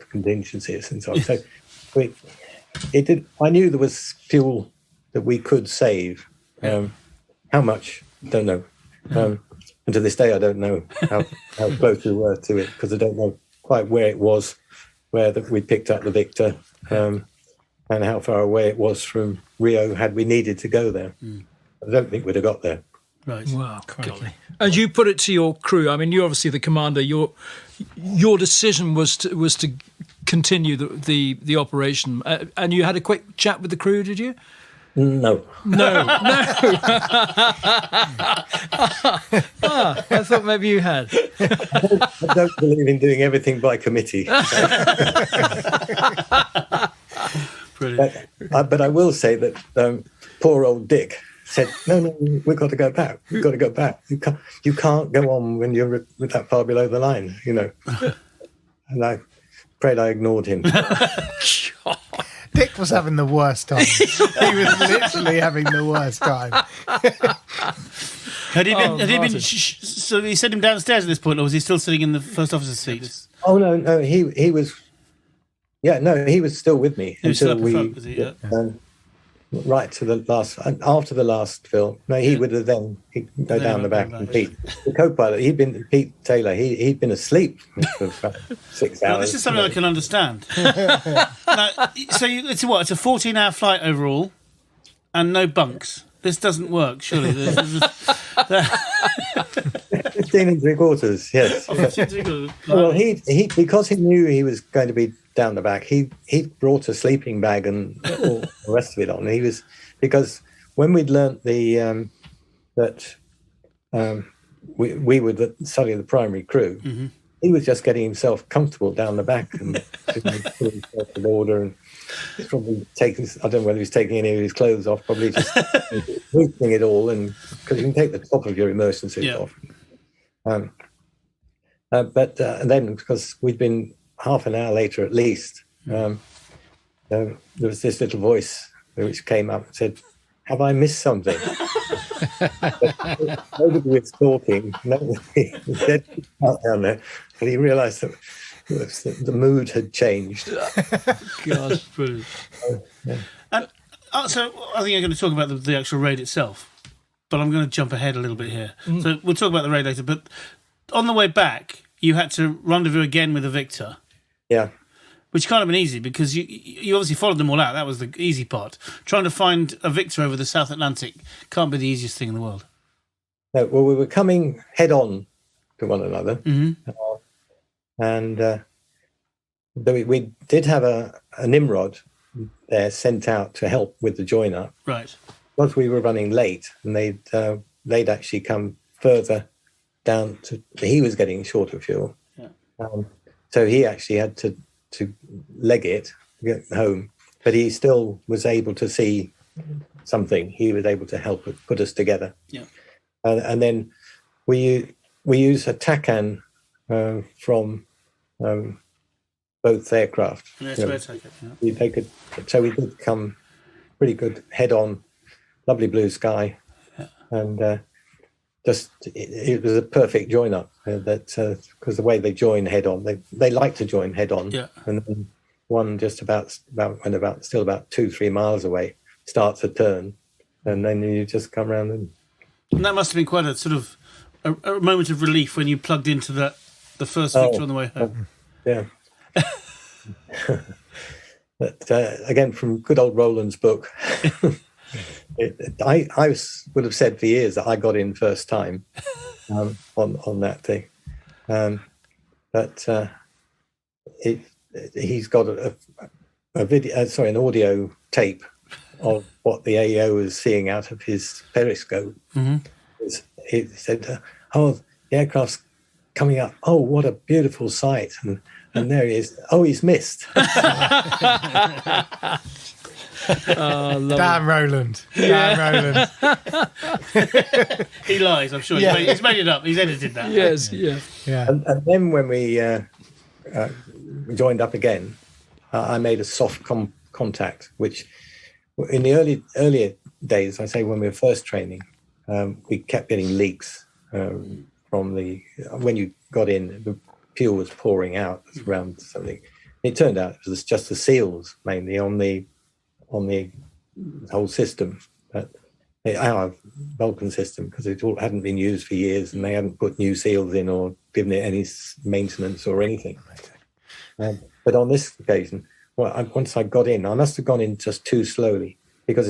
contingencies and so on. So I knew there was fuel that we could save. How much? Don't know. And to this day, I don't know how close we were to it, because I don't know quite where it was, where we picked up the Victor, and how far away it was from Rio had we needed to go there. I don't think we'd have got there. Right. Wow. Golly. And you put it to your crew. I mean, you're obviously the commander. Your decision was to continue the operation, and you had a quick chat with the crew, did you? No. I thought maybe you had. I don't believe in doing everything by committee. Brilliant. But I will say that poor old Dick said, no, we've got to go back. We've got to go back. You can't go on when you're with that far below the line, And I'm afraid I ignored him. Dick was having the worst time. He was literally having the worst time. Had he been? So he sent him downstairs at this point, or was he still sitting in the first officer's seat? Oh no, he was. Yeah, no, he was still with me He was still until up in front, was he? Yeah. right to the last. After the last film, no, he would have then he'd go down the back and Pete, the co-pilot. Pete Taylor. He'd been asleep for about 6 hours. Well, this is something I can understand. Now, so it's what? It's a 14-hour flight overall, and no bunks. This doesn't work, surely. 15 and 3/4, yes. Well, he because he knew he was going to be down the back, he brought a sleeping bag and all the rest of it on. He was, because when we'd learnt that we were suddenly the primary crew, Mm-hmm. he was just getting himself comfortable down the back and putting himself in order, and he's probably taking, I don't know whether he's taking any of his clothes off, probably just loosening it all, and because you can take the top of your immersion suit off. But then, because we'd been half an hour later at least, there was this little voice which came up and said, "Have I missed something?" Nobody was talking. Nobody was dead down there, and he realised that the mood had changed. God, brilliant. And so I think I'm going to talk about the actual raid itself, but I'm going to jump ahead a little bit here. So we'll talk about the raid later, but on the way back, you had to rendezvous again with a Victor. Yeah. Which can't have been easy, because you obviously followed them all out. That was the easy part. Trying to find a Victor over the South Atlantic can't be the easiest thing in the world. No, well, we were coming head on to one another. Mm-hmm. And we did have a Nimrod there sent out to help with the join-up. Right. Because we were running late, and they'd actually come further down to... He was getting shorter fuel. Yeah. So he actually had to leg it, get home, but he still was able to see something. He was able to help put us together. Yeah. And then we use a TACAN from both aircraft. Yeah. They could, so we did come pretty good head on, lovely blue sky, and just it was a perfect join up. Because the way they join head on, they like to join head on, and then one just still about 2-3 miles away starts a turn, and then you just come around and that must have been quite a sort of a moment of relief when you plugged into the first Victor on the way home. Yeah. But again, from good old Roland's book, I would have said for years that I got in first time on that thing, but he's got an audio tape of what the AO was seeing out of his periscope. Mm-hmm. He said, "Oh, the aircraft's coming up. Oh, what a beautiful sight!" And there he is. Oh, he's missed. Damn Roland. Damn Roland. He lies, I'm sure. He's made it up. He's edited that. Yes, yeah. And then when we joined up again, I made a soft contact, which in the earlier days, I say when we were first training, we kept getting leaks from when you got in, the fuel was pouring out around something. It turned out it was just the seals mainly on the whole system, but our Vulcan system, because it all hadn't been used for years and they hadn't put new seals in or given it any maintenance or anything. But on this occasion, once I got in, I must have gone in just too slowly, because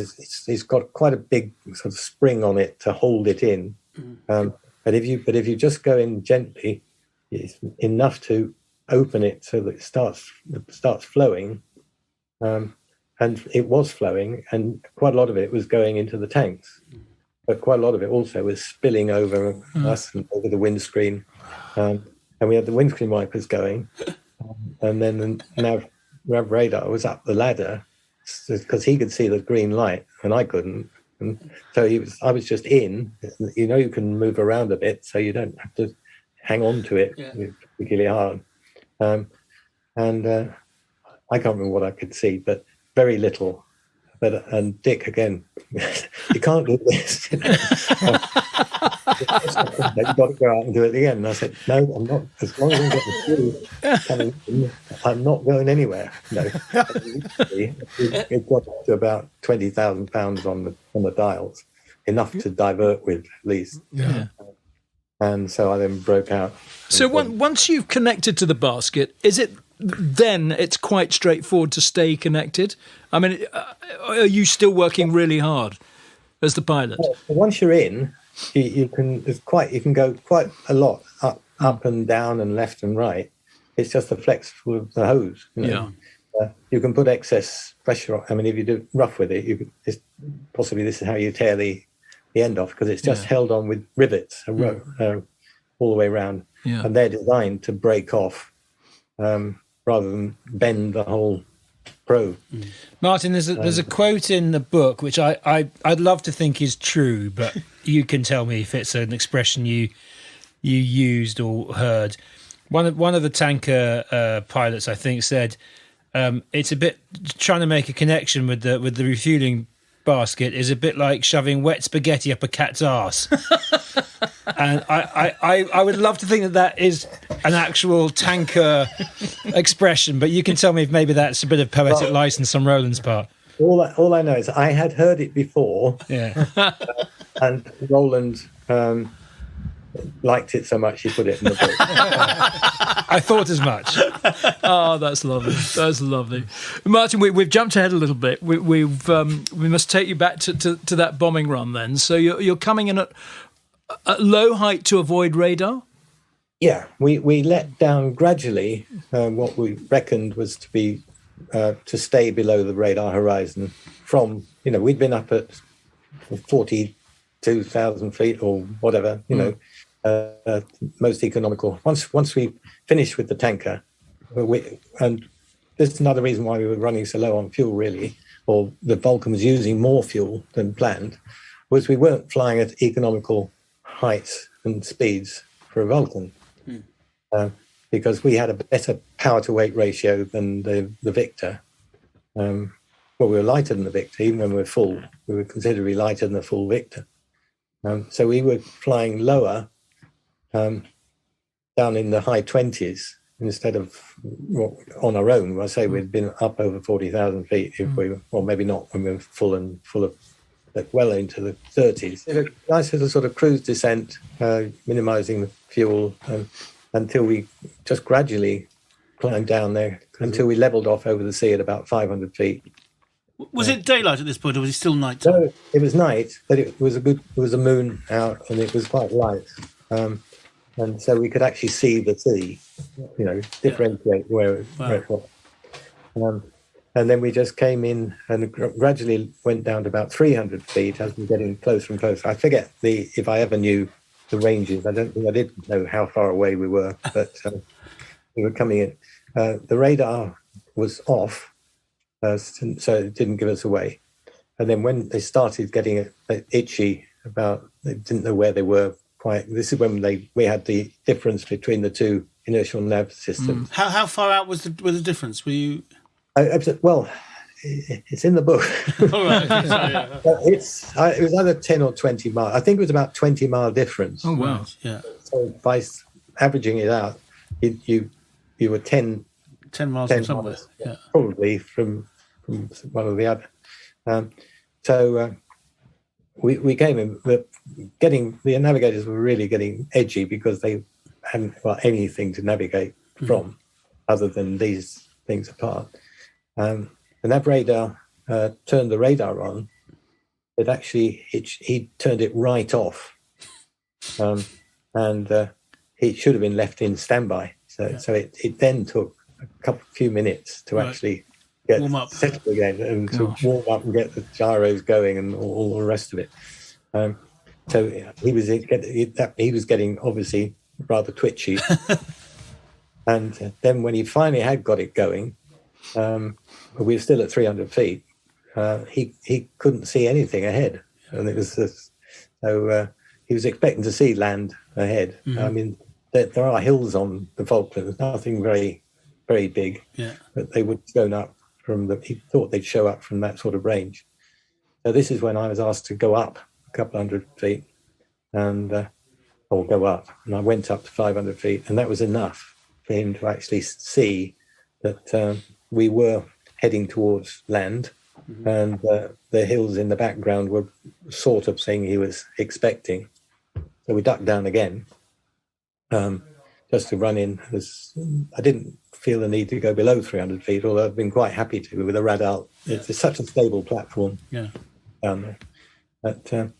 it's got quite a big sort of spring on it to hold it in. But if you just go in gently, it's enough to open it so that it starts flowing. And it was flowing, and quite a lot of it was going into the tanks. But quite a lot of it also was spilling over us and over the windscreen. And we had the windscreen wipers going. And then the nav radar was up the ladder, because he could see the green light and I couldn't. And so I was just in. You can move around a bit, so you don't have to hang on to it particularly hard. And I can't remember what I could see, but very little. But and Dick again, you can't do this. You've got to go out and do it again. And I said, no, I'm not. As long as I get the fuel coming in, I'm not going anywhere. No, it got up to about £20,000 on the dials, enough to divert with at least. Yeah. And so I then broke out. So once you've connected to the basket, is it then it's quite straightforward to stay connected? I mean, are you still working really hard as the pilot? Well, once you're in, you can go quite a lot up and down and left and right. It's just the flex for the hose. You know? Yeah. You can put excess pressure on. I mean, if you do rough with it, possibly this is how you tear the end off, because it's just held on with rivets all the way around, and they're designed to break off rather than bend the whole probe. Martin, there's a quote in the book which I'd love to think is true, but you can tell me if it's an expression you used or heard. One of the tanker pilots, I think, said it's a bit trying to make a connection with the refueling basket is a bit like shoving wet spaghetti up a cat's arse. And I would love to think that is an actual tanker expression, but you can tell me if maybe that's a bit of poetic license on Roland's part. All I know is I had heard it before, and Roland liked it so much he put it in the book. I thought as much. Oh, that's lovely. That's lovely. Martin, we've jumped ahead a little bit. We must take you back to that bombing run then. So you're coming in at low height to avoid radar? Yeah, we let down gradually what we reckoned was to be to stay below the radar horizon from, we'd been up at 42,000 feet or whatever, most economical. Once we finished with the tanker, and this is another reason why we were running so low on fuel, really, or the Vulcan was using more fuel than planned, was we weren't flying at economical heights and speeds for a Vulcan, because we had a better power to weight ratio than the Victor. We were lighter than the Victor. Even when we were full, we were considerably lighter than the full Victor. So we were flying lower, down in the high 20s instead of on our own. I say we'd been up over 40,000 feet if we were, or maybe not when we were full of, but well into the 30s. It was a nice little sort of cruise descent, minimising the fuel until we just gradually climbed down there until we levelled off over the sea at about 500 feet. Was it daylight at this point, or was it still night time? No, it was night, but it was a moon out, and it was quite light, and so we could actually see the sea, differentiate where it was. And then we just came in and gradually went down to about 300 feet as we were getting closer and closer. I forget if I ever knew the ranges. I don't think I did know how far away we were, but we were coming in. The radar was off, so it didn't give us away. And then when they started getting itchy about, they didn't know where they were quite. This is when we had the difference between the two inertial nav systems. How far out was the difference? Were you? Well, it's in the book. All right. So, it was either 10 or 20 miles. I think it was about 20-mile difference. Oh, wow. Yeah. So by averaging it out, you were 10 miles from somewhere. Yeah. Probably from one or the other. So we came in, the navigators were really getting edgy because they hadn't got anything to navigate from other than these things apart. The nav radar turned the radar on, but actually he turned it right off, and it should have been left in standby. So it then took a few minutes to actually get settled again and to warm up and get the gyros going and all the rest of it. So he was getting obviously rather twitchy, and then when he finally had got it going. We were still at 300 feet. He couldn't see anything ahead, and it was so he was expecting to see land ahead. I mean, there are hills on the Falklands, nothing very, very big, but they would go up he thought they'd show up from that sort of range. So this is when I was asked to go up a couple hundred feet or go up. And I went up to 500 feet, and that was enough for him to actually see that we were heading towards land, and the hills in the background were sort of thing he was expecting. So we ducked down again, just to run in. I didn't feel the need to go below 300 feet, although I've been quite happy to with a radar. It's such a stable platform down there. But, and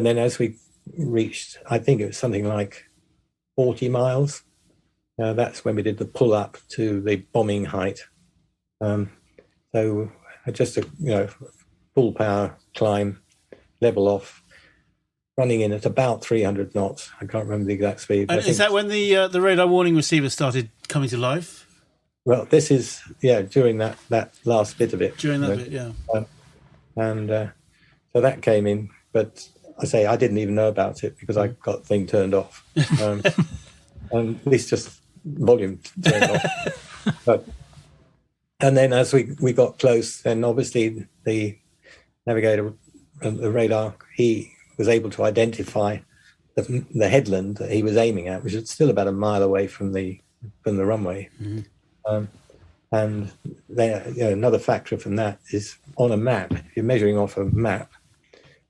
then as we reached, I think it was something like 40 miles, that's when we did the pull up to the bombing height. So just a full power climb, level off, running in at about 300 knots. I can't remember the exact speed. And is that when the radar warning receiver started coming to life? Well, this is during that last bit of it. During that bit, yeah. So that came in, but I say I didn't even know about it because I got the thing turned off. And at least just volume turned off. And then as we got close, then obviously the navigator and the radar, he was able to identify the headland that he was aiming at, which is still about a mile away from the runway. And there, another factor from that is on a map. If you're measuring off a map,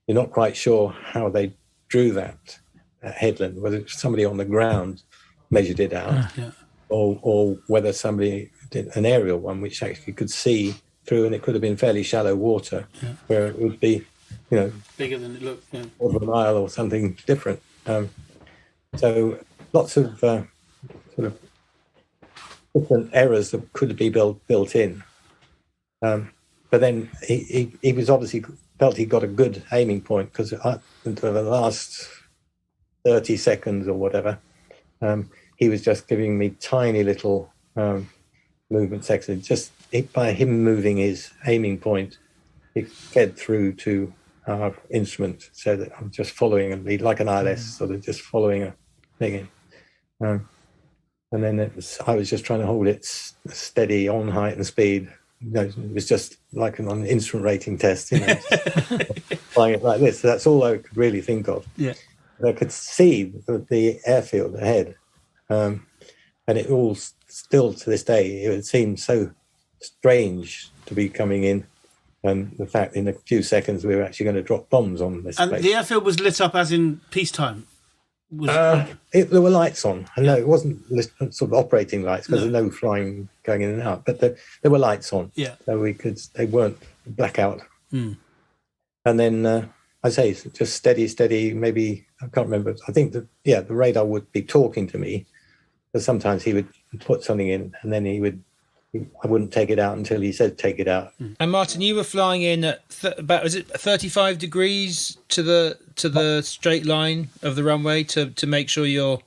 you're not quite sure how they drew that headland, whether it's somebody on the ground measured it out, or whether somebody did an aerial one, which actually could see through, and it could have been fairly shallow water, where it would be, bigger than it looked, quarter of a mile or something different. So lots of sort of different errors that could be built in. But then he was obviously felt he got a good aiming point, because into the last 30 seconds or whatever, he was just giving me tiny little movement sections. Just by him moving his aiming point, it fed through to our instrument, so that I'm just following a lead, like an ILS, sort of just following a thing in. And then I was just trying to hold it steady on height and speed. It was just like an instrument rating test, flying it like this. So that's all I could really think of. Yeah. I could see the airfield ahead, and it all still to this day, it would seem so strange to be coming in, and the fact in a few seconds we were actually going to drop bombs on this place. And the airfield was lit up as in peacetime? There were lights on. I know it wasn't sort of operating lights, because there's no flying going in and out, but there were lights on. Yeah. So they weren't blackout. And then I say just steady, maybe, I can't remember. I think the radar would be talking to me, because sometimes he would put something in and then I wouldn't take it out until he said take it out. And Martin, you were flying in at about, was it 35 degrees to the straight line of the runway to make sure you're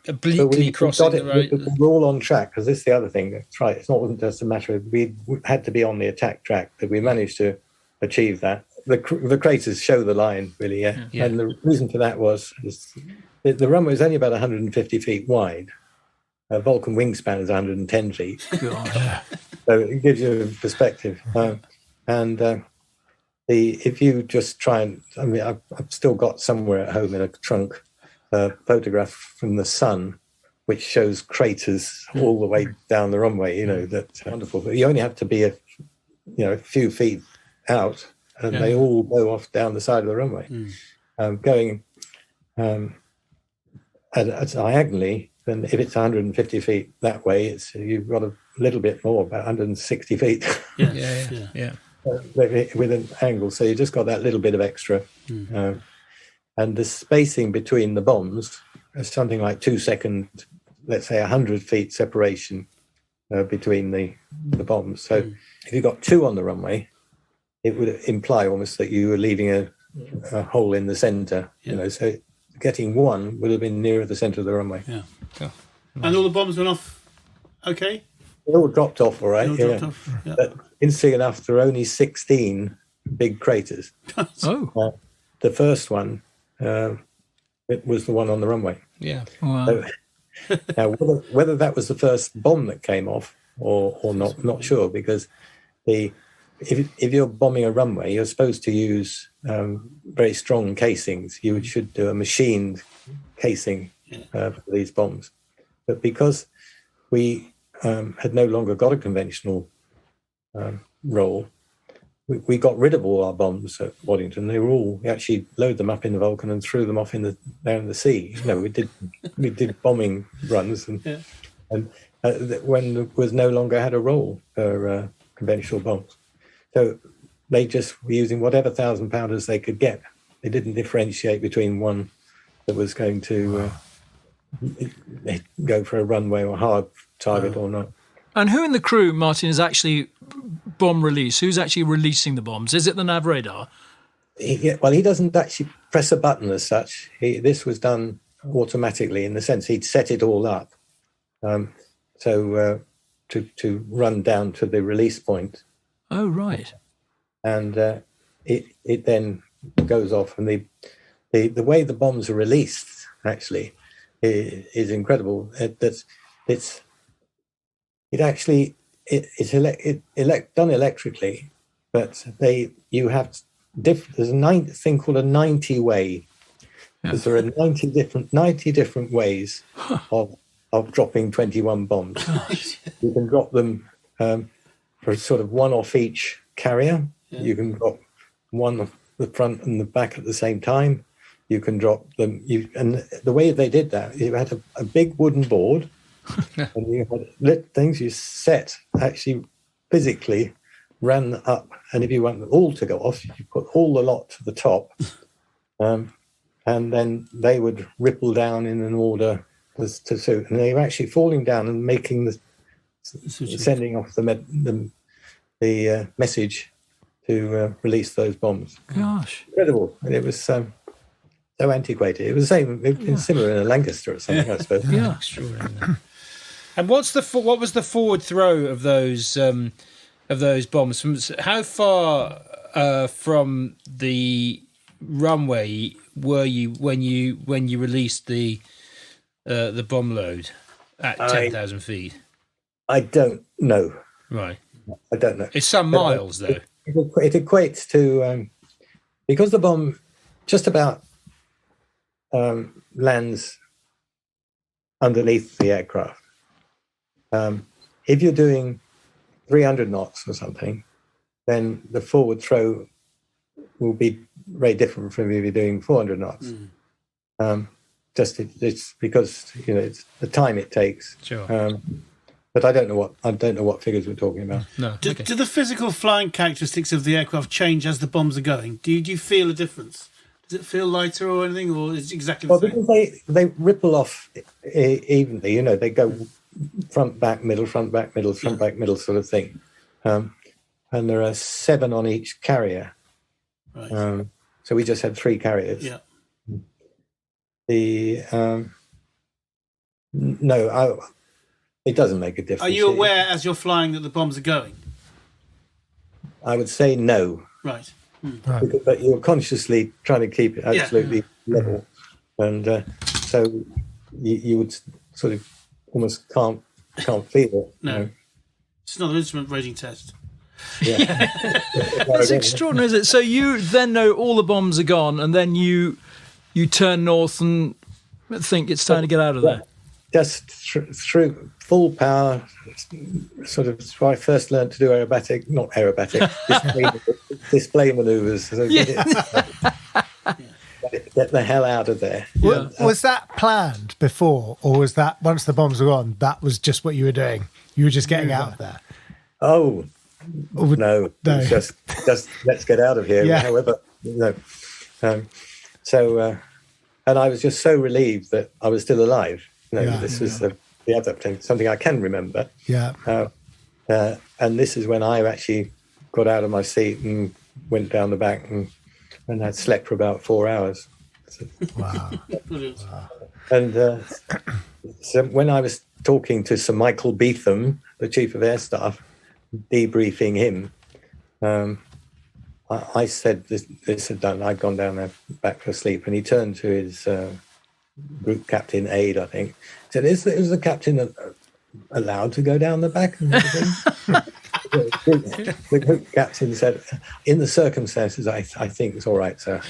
obliquely crossing the right. We're all on track, because this is the other thing. That's right. It wasn't just a matter of we had to be on the attack track, but we managed to achieve that. The craters show the line, really, yeah. And the reason for that was the runway is only about 150 feet wide. Vulcan wingspan is 110 feet. So it gives you a perspective. If you just try and, I've still got somewhere at home in a trunk a photograph from the sun, which shows craters all the way down the runway. That's wonderful. But you only have to be a few feet out, and they all go off down the side of the runway, going diagonally. Then if it's 150 feet that way, you've got a little bit more, about 160 feet. Yeah. With an angle, so you just got that little bit of extra. And the spacing between the bombs is something like 2 seconds, let's say 100 feet separation between the bombs. So if you've got two on the runway, it would imply almost that you were leaving a hole in the center. So getting one would have been nearer the center of the runway. Yeah. Cool. And all the bombs went off okay? They all dropped off all right. Dropped off, yeah. But interesting enough, there are only 16 big craters. Oh. The first one, it was the one on the runway. Yeah. Wow. Now, whether that was the first bomb that came off or not sure, because if you're bombing a runway, you're supposed to use very strong casings. You should do a machined casing for these bombs. But because we had no longer got a conventional roll, we got rid of all our bombs at Waddington. We actually loaded them up in the Vulcan and threw them off down in the sea. We did bombing runs, and when there was no longer had a roll for conventional bombs. So they just were using whatever 1,000-pounders they could get. They didn't differentiate between one that was going to go for a runway or hard target or not. And who in the crew, Martin, is actually bomb release? Who's actually releasing the bombs? Is it the nav radar? He doesn't actually press a button as such. This was done automatically in the sense he'd set it all up. To run down to the release point. Oh, right. And it then goes off, and the way the bombs are released actually is incredible. It's done electrically, but you have there's a thing called a 90 way. Because there are 90 different ways of dropping 21 bombs. You can drop them for sort of one off each carrier. You can drop one off the front and the back at the same time. You can drop them. And the way they did that, you had a big wooden board, and you had lit things you set actually physically ran up. And if you want them all to go off, you put all the lot to the top, and then they would ripple down in an order to suit. And they were actually falling down and making sending off the message to release those bombs. Gosh, incredible! And it was so antiquated. It was the same. It was similar in a Lancaster or something, I suppose. Yeah. Extraordinary. And what was the forward throw of those bombs? How far from the runway were you when you released the bomb load at 10,000 feet? I don't know. Right. I don't know. It's some miles, though. It equates to because the bomb just about lands underneath the aircraft. If you're doing 300 knots or something, then the forward throw will be very different from if you're doing 400 knots. It's because it's the time it takes. Sure. But I don't know what figures we're talking about. No. Do the physical flying characteristics of the aircraft change as the bombs are going? Do you feel a difference? Does it feel lighter or anything, or is it exactly the same? Because they ripple off evenly. They go front, back, middle, front, back, middle, front, back, middle sort of thing. And there are 7 on each carrier. Right. So we just had 3 carriers. Yeah. It doesn't make a difference. Are you aware as you're flying that the bombs are going? I would say no. Right. But you're consciously trying to keep it absolutely level. And so you would sort of almost can't feel it. No. It's another instrument rating test. Yeah. It's extraordinary, is it? So you then know all the bombs are gone, and then you turn north and think it's time to get out of there. Just through full power, sort of. I first learned to do display manoeuvres. So get the hell out of there. Yeah. Was that planned before, or was that once the bombs were on, that was just what you were doing? You were just getting out of there. Oh no. Just let's get out of here. Yeah. However, no. And I was just so relieved that I was still alive. This was the other thing, something I can remember. Yeah. And this is when I actually got out of my seat and went down the back and I'd slept for about 4 hours. Wow. And so when I was talking to Sir Michael Beetham, the Chief of Air Staff, debriefing him, I said this had done. I'd gone down there back for sleep, and he turned to his group captain aide, I think, said, "Is the captain allowed to go down the back?" And the group captain said, "In the circumstances, I think it's all right, sir.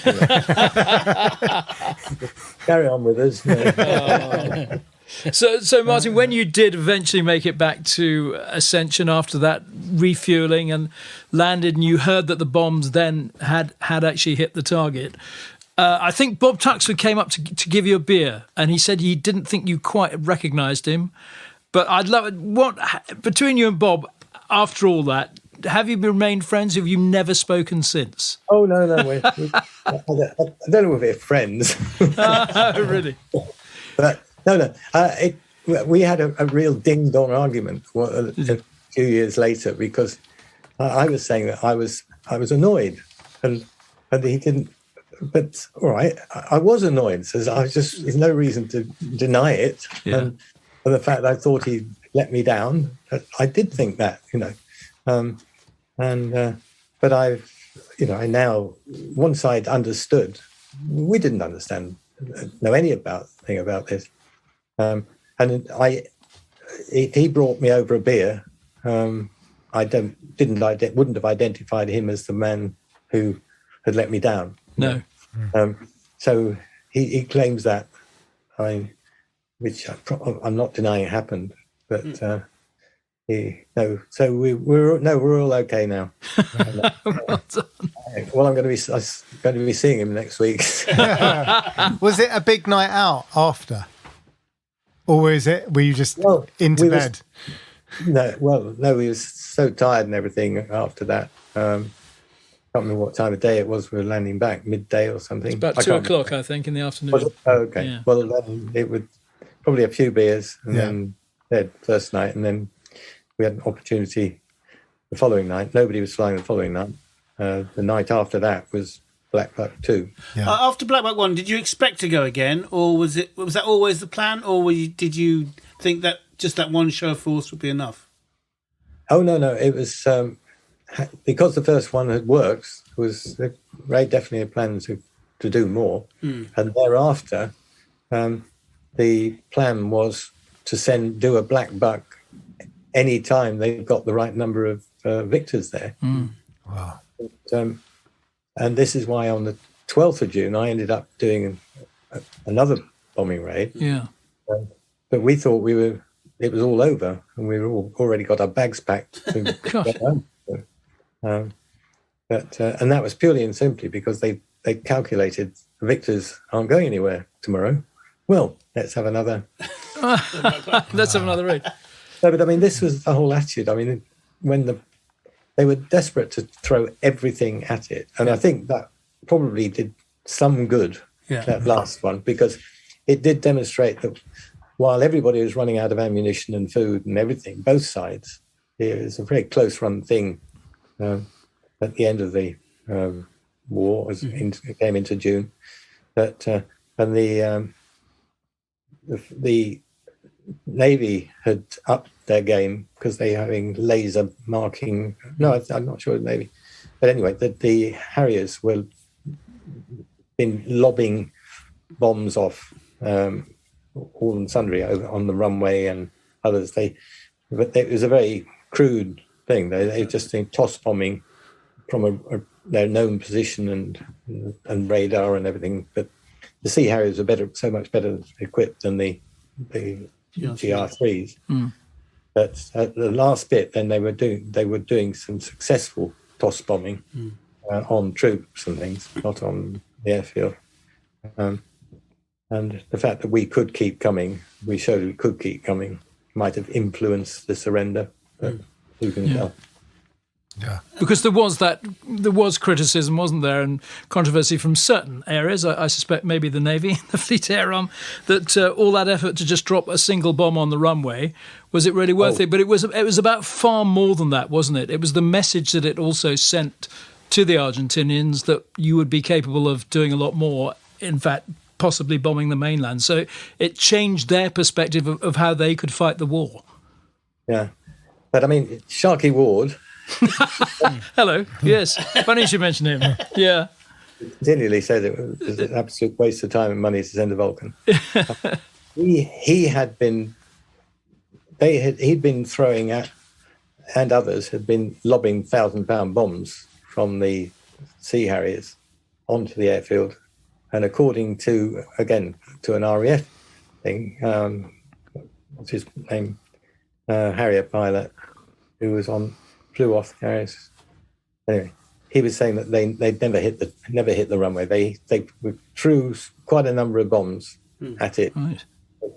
Carry on with us." So Martin, when you did eventually make it back to Ascension after that refueling and landed, and you heard that the bombs then had actually hit the target, I think Bob Tuxford came up to give you a beer, and he said he didn't think you quite recognised him. But I'd love between you and Bob, after all that, have you remained friends? Have you never spoken since? Oh no, I don't know if we're friends. Really? But no. We had a real ding-dong argument a few years later because I was saying that I was annoyed, and he didn't. But all right, I was annoyed. So there's no reason to deny it. Yeah. And the fact that I thought he let me down, I did think that, but I now, once I'd understood, we didn't know anything about this. And if he brought me over a beer, I wouldn't have identified him as the man who had let me down. No. So he claims that, which I'm not denying happened, but so we're all okay now. Well, I'm going to be seeing him next week. Was it a big night out after, or were you just into bed? No, we was so tired and everything after that. Can't remember what time of day it was. We were landing back midday or something. It's about 2:00, I think, in the afternoon. Okay. Yeah. Well, then it would probably a few beers, and then first night, and then we had an opportunity the following night. Nobody was flying the following night. The night after that was Black Buck 2. Yeah. After Black Buck 1, did you expect to go again, or was that always the plan, or did you think that just that one show of force would be enough? Oh no! It was because the first one had worked. Ray definitely had plans to do more, and thereafter, the plan was to do a Black Buck any time they've got the right number of victors there. Wow! And this is why on the 12th of June I ended up doing another bombing raid. Yeah. But we thought it was all over, and we were already got our bags packed to go home. And that was purely and simply because they calculated the victors aren't going anywhere tomorrow. Well, let's have another. Let's have another raid. No, but I mean, this was the whole attitude. I mean, when they were desperate to throw everything at it, and I think that probably did some good. That last one, because it did demonstrate that while everybody was running out of ammunition and food and everything, both sides, it was a very close-run thing. At the end of the war, as it came into June, and the Navy had upped their game because they were having laser marking. No, I'm not sure the Navy, but anyway, the Harriers were been lobbing bombs off all and sundry over on the runway and others. But it was a very crude thing. They just toss bombing from their known position and radar and everything. But the Sea Harriers are so much better equipped than the GR3s. But at the last bit, then they were doing some successful toss bombing on troops and things, not on the airfield. And the fact that we could keep coming, we showed we could keep coming, might have influenced the surrender. But who can tell? Yeah. Because there was criticism, wasn't there, and controversy from certain areas. I suspect maybe the Navy, the Fleet Air Arm, that all that effort to just drop a single bomb on the runway, was it really worth it? But it was about far more than that, wasn't it? It was the message that it also sent to the Argentinians that you would be capable of doing a lot more. In fact, possibly bombing the mainland. So it changed their perspective of how they could fight the war. Yeah, but I mean, Sharkey Ward. Hello. Yes. Funny you should mention him. Yeah. Continually said it was an absolute waste of time and money to send a Vulcan. He'd been throwing and others had been lobbing 1,000-pound bombs from the Sea Harriers onto the airfield. And according to, again, to an RAF thing, what's his name? Harrier pilot who flew off the Harriers. Anyway, he was saying that they'd never hit the runway. They threw quite a number of bombs at it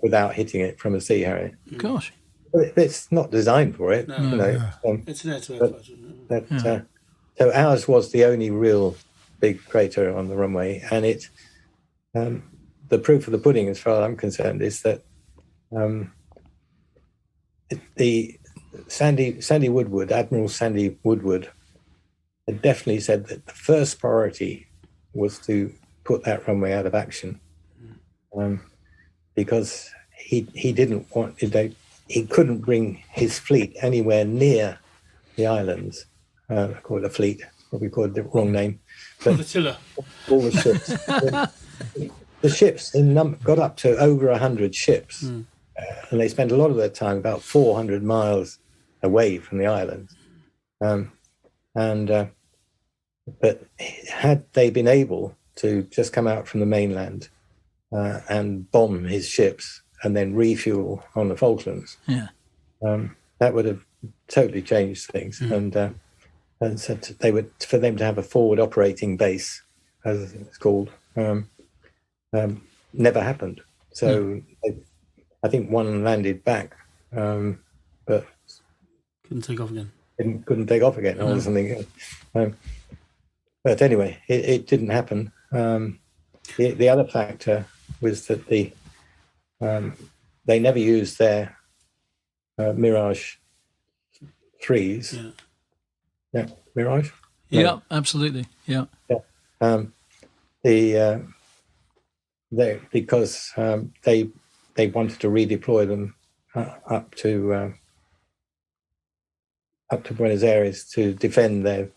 without hitting it from a Sea Harrier. Gosh. It's not designed for it. No. It's an air-to-air. So ours was the only real big crater on the runway, and it. The proof of the pudding, as far as I'm concerned, is that the Sandy Woodward, Admiral Sandy Woodward, had definitely said that the first priority was to put that runway out of action, because he didn't want he couldn't bring his fleet anywhere near the islands. I call it a fleet, probably called the wrong name. But Flotilla. All the ships. The ships got up to over 100 ships, and they spent a lot of their time about 400 miles away from the islands. But had they been able to just come out from the mainland and bomb his ships and then refuel on the Falklands, that would have totally changed things. And so for them to have a forward operating base, as it's called, never happened. So I think one landed back, but couldn't take off again. Couldn't take off again or something. But anyway, it didn't happen. The other factor was that they never used their Mirage 3s. Yeah, Mirage. No. Yeah, absolutely. Yeah. Because they wanted to redeploy them up to Buenos Aires to defend their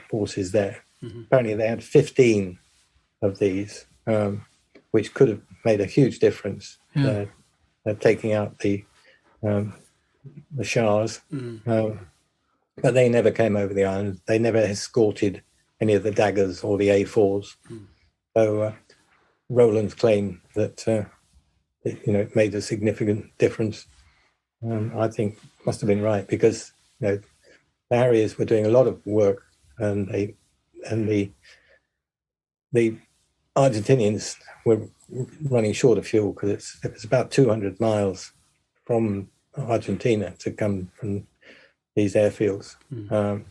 forces there. Apparently, they had 15 of these, which could have made a huge difference, taking out the Shahs. But they never came over the island. They never escorted any of the daggers or the A4s. So Roland's claim that it made a significant difference, I think must have been right, because the Harriers were doing a lot of work, and the Argentinians were running short of fuel because it was about 200 miles from Argentina to come from these airfields, and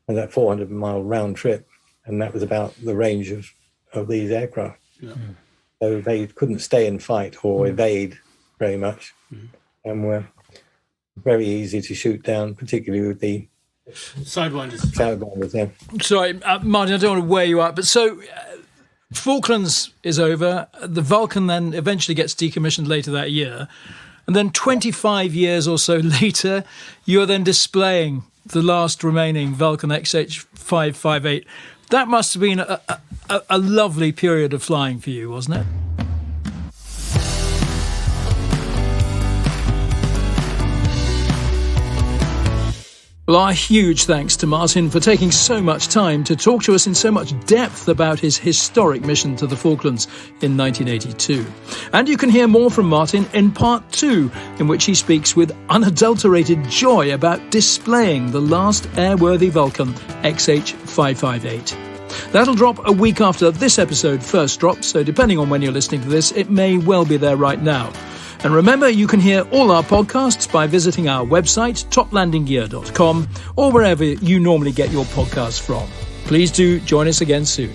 that 400-mile round trip, and that was about the range of these aircraft. So they couldn't stay and fight or evade very much, and were very easy to shoot down, particularly with the Sidewinders, yeah. Sorry, Martin, I don't want to wear you out, but so Falklands is over. The Vulcan then eventually gets decommissioned later that year. And then 25 years or so later, you're then displaying the last remaining Vulcan XH558. That must have been a lovely period of flying for you, wasn't it? Well, our huge thanks to Martin for taking so much time to talk to us in so much depth about his historic mission to the Falklands in 1982. And you can hear more from Martin in part 2, in which he speaks with unadulterated joy about displaying the last airworthy Vulcan, XH558. That'll drop a week after this episode first drops, so depending on when you're listening to this, it may well be there right now. And remember, you can hear all our podcasts by visiting our website, toplandinggear.com, or wherever you normally get your podcasts from. Please do join us again soon.